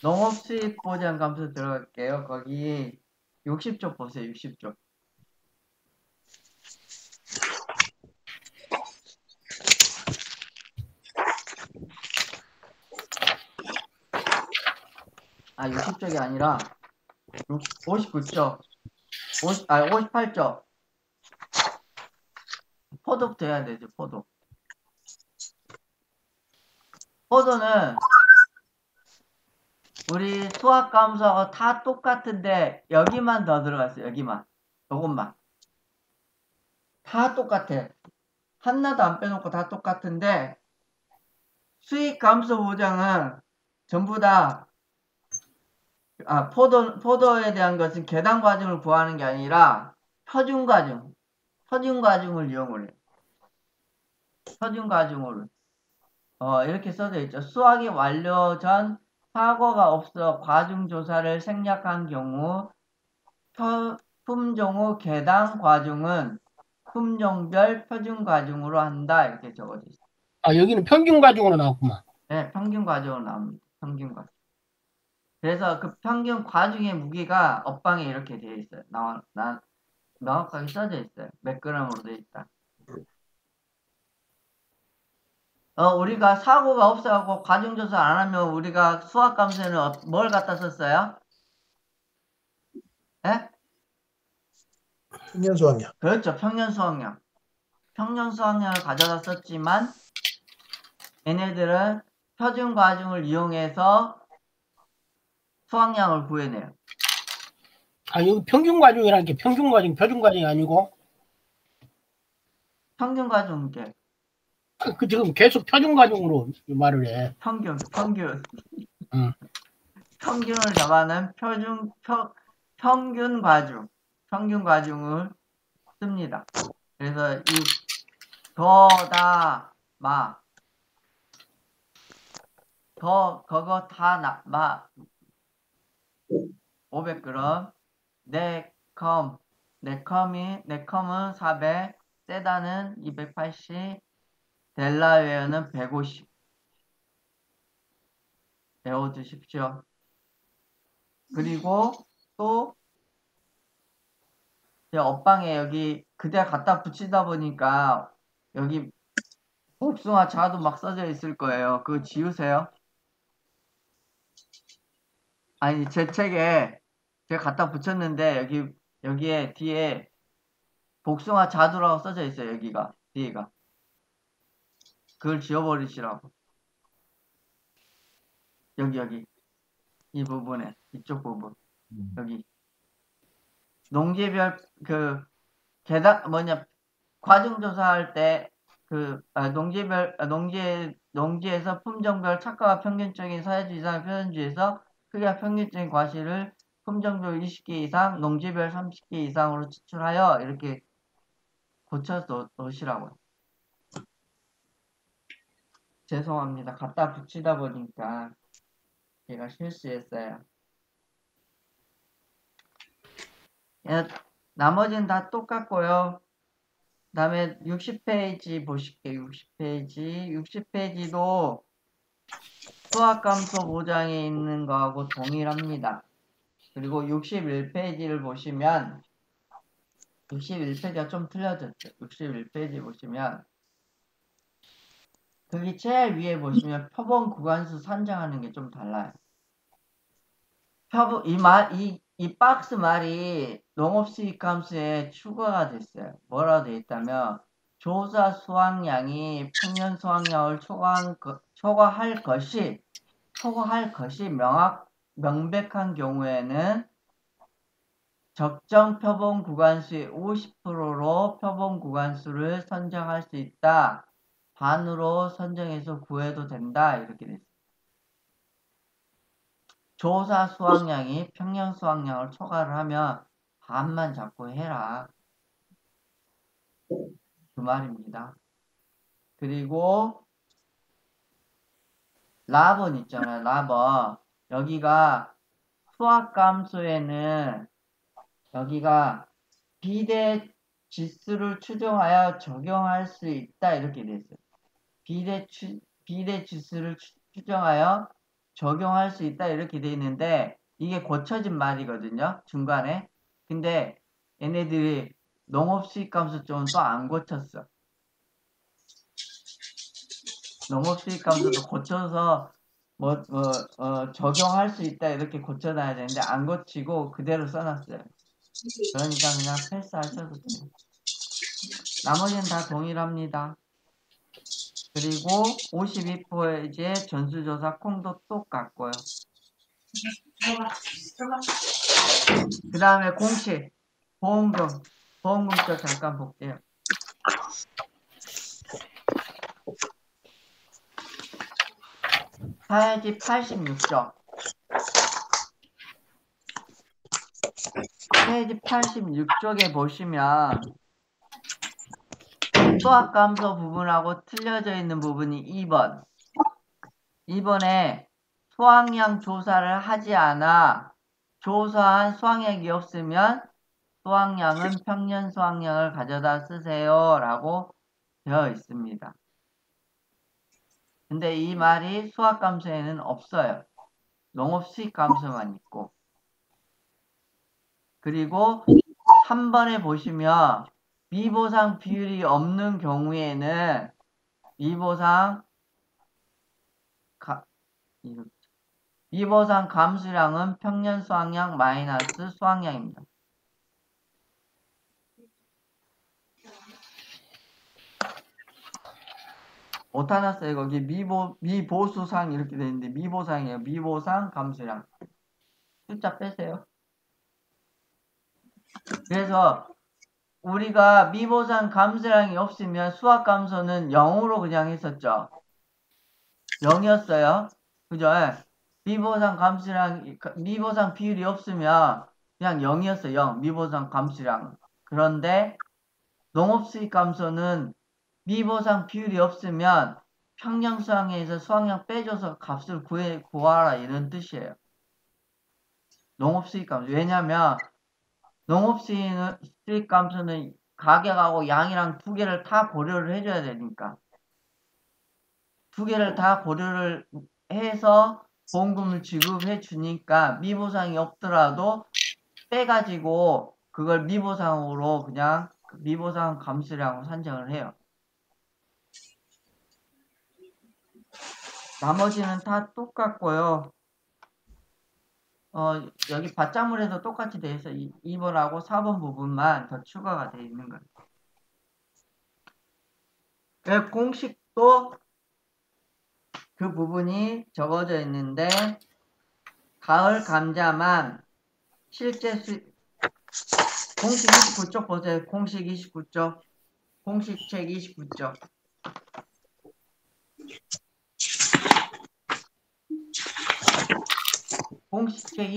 농업 수익 보장 감소 들어갈게요. 거기 60쪽 보세요. 60쪽. 아, 60쪽이 아니라 59쪽. 58쪽. 포도부터 해야 되죠. 포도. 포도는 우리 수학 감소하고 다 똑같은데 여기만 더 들어갔어요. 여기만. 요것만. 다 똑같아. 하나도 안 빼놓고 다 똑같은데 수익 감소 보장은 전부 다 포도에 대한 것은 계산 과정을 구하는 게 아니라 표준 과정을 이용을 해요. 표준 과정으로. 이렇게 써져 있죠. 수학이 완료 전 사고가 없어 과중 조사를 생략한 경우 품종 후 계단 과중은 품종별 표준 과중으로 한다. 이렇게 적어져 있어요. 아, 여기는 평균 과중으로 나왔구만. 네, 평균 과중으로 나옵니다. 평균 과중. 그래서 그 평균 과중의 무게가 업방에 이렇게 되어 있어요. 명확하게 써져 있어요. 몇 그램으로 되어 있다. 우리가 사고가 없어갖고 과중조사 안 하면 우리가 수학 감소에는 뭘 갖다 썼어요? 예? 평년 수확량. 그렇죠. 평년 수확량. 평년 수확량을 가져다 썼지만 얘네들은 표준 과중을 이용해서 수확량을 구해내요. 아, 여기 평균 과중이라는 게 평균 과중, 표준 과중이 아니고? 평균 과중 게 그 지금 계속 표준 과중으로 말을 해. 평균. 응. 평균을 잡아낸 평균 과중을 씁니다. 그래서 이 그거 다 마 500g 네컴은 400, 세다는 280, 델라웨어는 150. 배워두십시오. 그리고 또 제 업방에 여기 그대로 갖다 붙이다 보니까 여기 복숭아 자도 막 써져 있을 거예요. 그거 지우세요. 아니, 제 책에 제가 갖다 붙였는데 여기에 뒤에 복숭아 자두라고 써져 있어요. 여기가 뒤에가. 그걸 지워버리시라고. 여기 이 부분에 이쪽 부분 여기 농지별 과중조사할 때 농지에서 품종별 착과와 평균적인 사회주 이상 표현주에서 크기와 평균적인 과실을 품종별 20개 이상, 농지별 30개 이상으로 추출하여 이렇게 고쳐서 놓으시라고요. 죄송합니다. 갖다 붙이다 보니까 제가 실수했어요. 나머지는 다 똑같고요. 그 다음에 60페이지 보실게요. 60페이지도 수학감소 보장에 있는 거하고 동일합니다. 그리고 61페이지를 보시면 61페이지가 좀 틀려졌죠. 61페이지 보시면 거기 제일 위에 보시면 표본 구간수 선정하는 게 좀 달라요. 이 박스 말이 농업수익 감수에 추가가 됐어요. 뭐라고 되어 있다면 조사 수확량이 평년 수확량을 초과할 것이 명백한 경우에는 적정 표본 구간수의 50%로 표본 구간수를 선정할 수 있다. 반으로 선정해서 구해도 된다. 이렇게 됐어요. 조사 수확량이 평년 수확량을 초과를 하면 반만 잡고 해라. 그 말입니다. 그리고 랍은 있잖아요. 랍은 여기가 수확감수에는 여기가 비대 지수를 추정하여 적용할 수 있다. 이렇게 됐어요. 비대 지수를 추정하여 적용할 수 있다. 이렇게 돼 있는데 이게 고쳐진 말이거든요. 중간에. 근데 얘네들이 농업수익감수 쪽은 또 안 고쳤어. 농업수익감수도 고쳐서 적용할 수 있다. 이렇게 고쳐놔야 되는데 안 고치고 그대로 써놨어요. 그러니까 그냥 패스하셔도 돼요. 나머지는 다 동일합니다. 그리고 52페이지에 전수조사 콩도 똑같고요. 그 다음에 공시, 보험금 쪽 잠깐 볼게요. 페이지 86쪽. 페이지 86쪽에 보시면 수학감소 부분하고 틀려져 있는 부분이 2번. 2번에 수확량 조사를 하지 않아 조사한 수확량이 없으면 수확량은 평년 수확량을 가져다 쓰세요 라고 되어 있습니다. 근데 이 말이 수학감소에는 없어요. 농업수익감소만 있고. 그리고 3번에 보시면 미보상 비율이 없는 경우에는 미보상 감수량은 평년 수확량 마이너스 수확량입니다. 못하났어요. 거기 미보수상 이렇게 되어 있는데 미보상이에요. 미보상 감수량. 숫자 빼세요. 그래서 우리가 미보상 감수량이 없으면 수학 감소는 0으로 그냥 했었죠. 0이었어요. 그죠? 미보상 비율이 없으면 그냥 0이었어요. 0. 미보상 감수량. 그런데 농업수익 감소는 미보상 비율이 없으면 평년 수확량에서 수확량 빼줘서 값을 구하라 이런 뜻이에요. 농업수익 감소. 왜냐면 농업수익 감소는 가격하고 양이랑 두 개를 다 고려를 해줘야 되니까. 두 개를 다 고려를 해서 보험금을 지급해 주니까 미보상이 없더라도 빼가지고 그걸 미보상으로 그냥 미보상 감수량으로 산정을 해요. 나머지는 다 똑같고요. 여기 밭작물에도 똑같이 되어 있어. 2번하고 4번 부분만 더 추가가 되어 있는 거예요. 공식도 그 부분이 적어져 있는데 가을 감자만 실제 공식 29쪽 보세요. 공식 29쪽. 공식책 29쪽. 공식책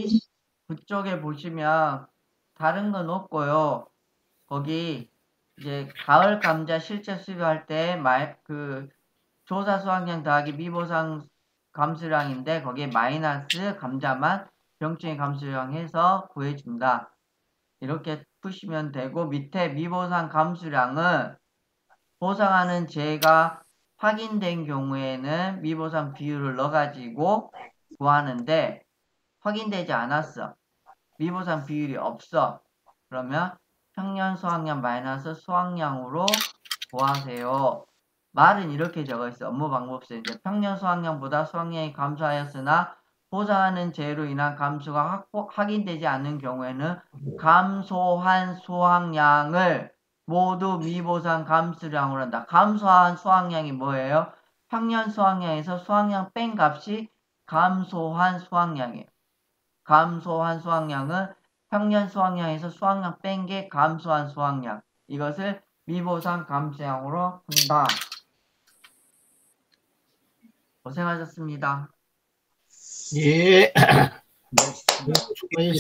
29쪽에 보시면 다른 건 없고요. 거기 이제 가을 감자 실제 수입할 때 조사 수확량 더하기 미보상 감수량인데 거기에 마이너스 감자만 병충해 감수량 해서 구해준다. 이렇게 푸시면 되고 밑에 미보상 감수량은 보상하는 재가 확인된 경우에는 미보상 비율을 넣어가지고 구하는데 확인되지 않았어. 미보상 비율이 없어. 그러면 평년 수확량 마이너스 수확량으로 구하세요. 말은 이렇게 적어있어. 업무 방법서 이제 평년 수확량보다 수확량이 감소하였으나 보상하는 재해로 인한 감소가 확인되지 않는 경우에는 감소한 수확량을 모두 미보상 감수량으로 한다. 감소한 수확량이 뭐예요? 평년 수확량에서 수확량 뺀 값이 감소한 수확량이에요. 감소한 수확량은 평년 수확량에서 수확량 뺀 게 감소한 수확량. 이것을 미보상 감수량으로 한다. 고생하셨습니다. 예. 수고하셨습니다.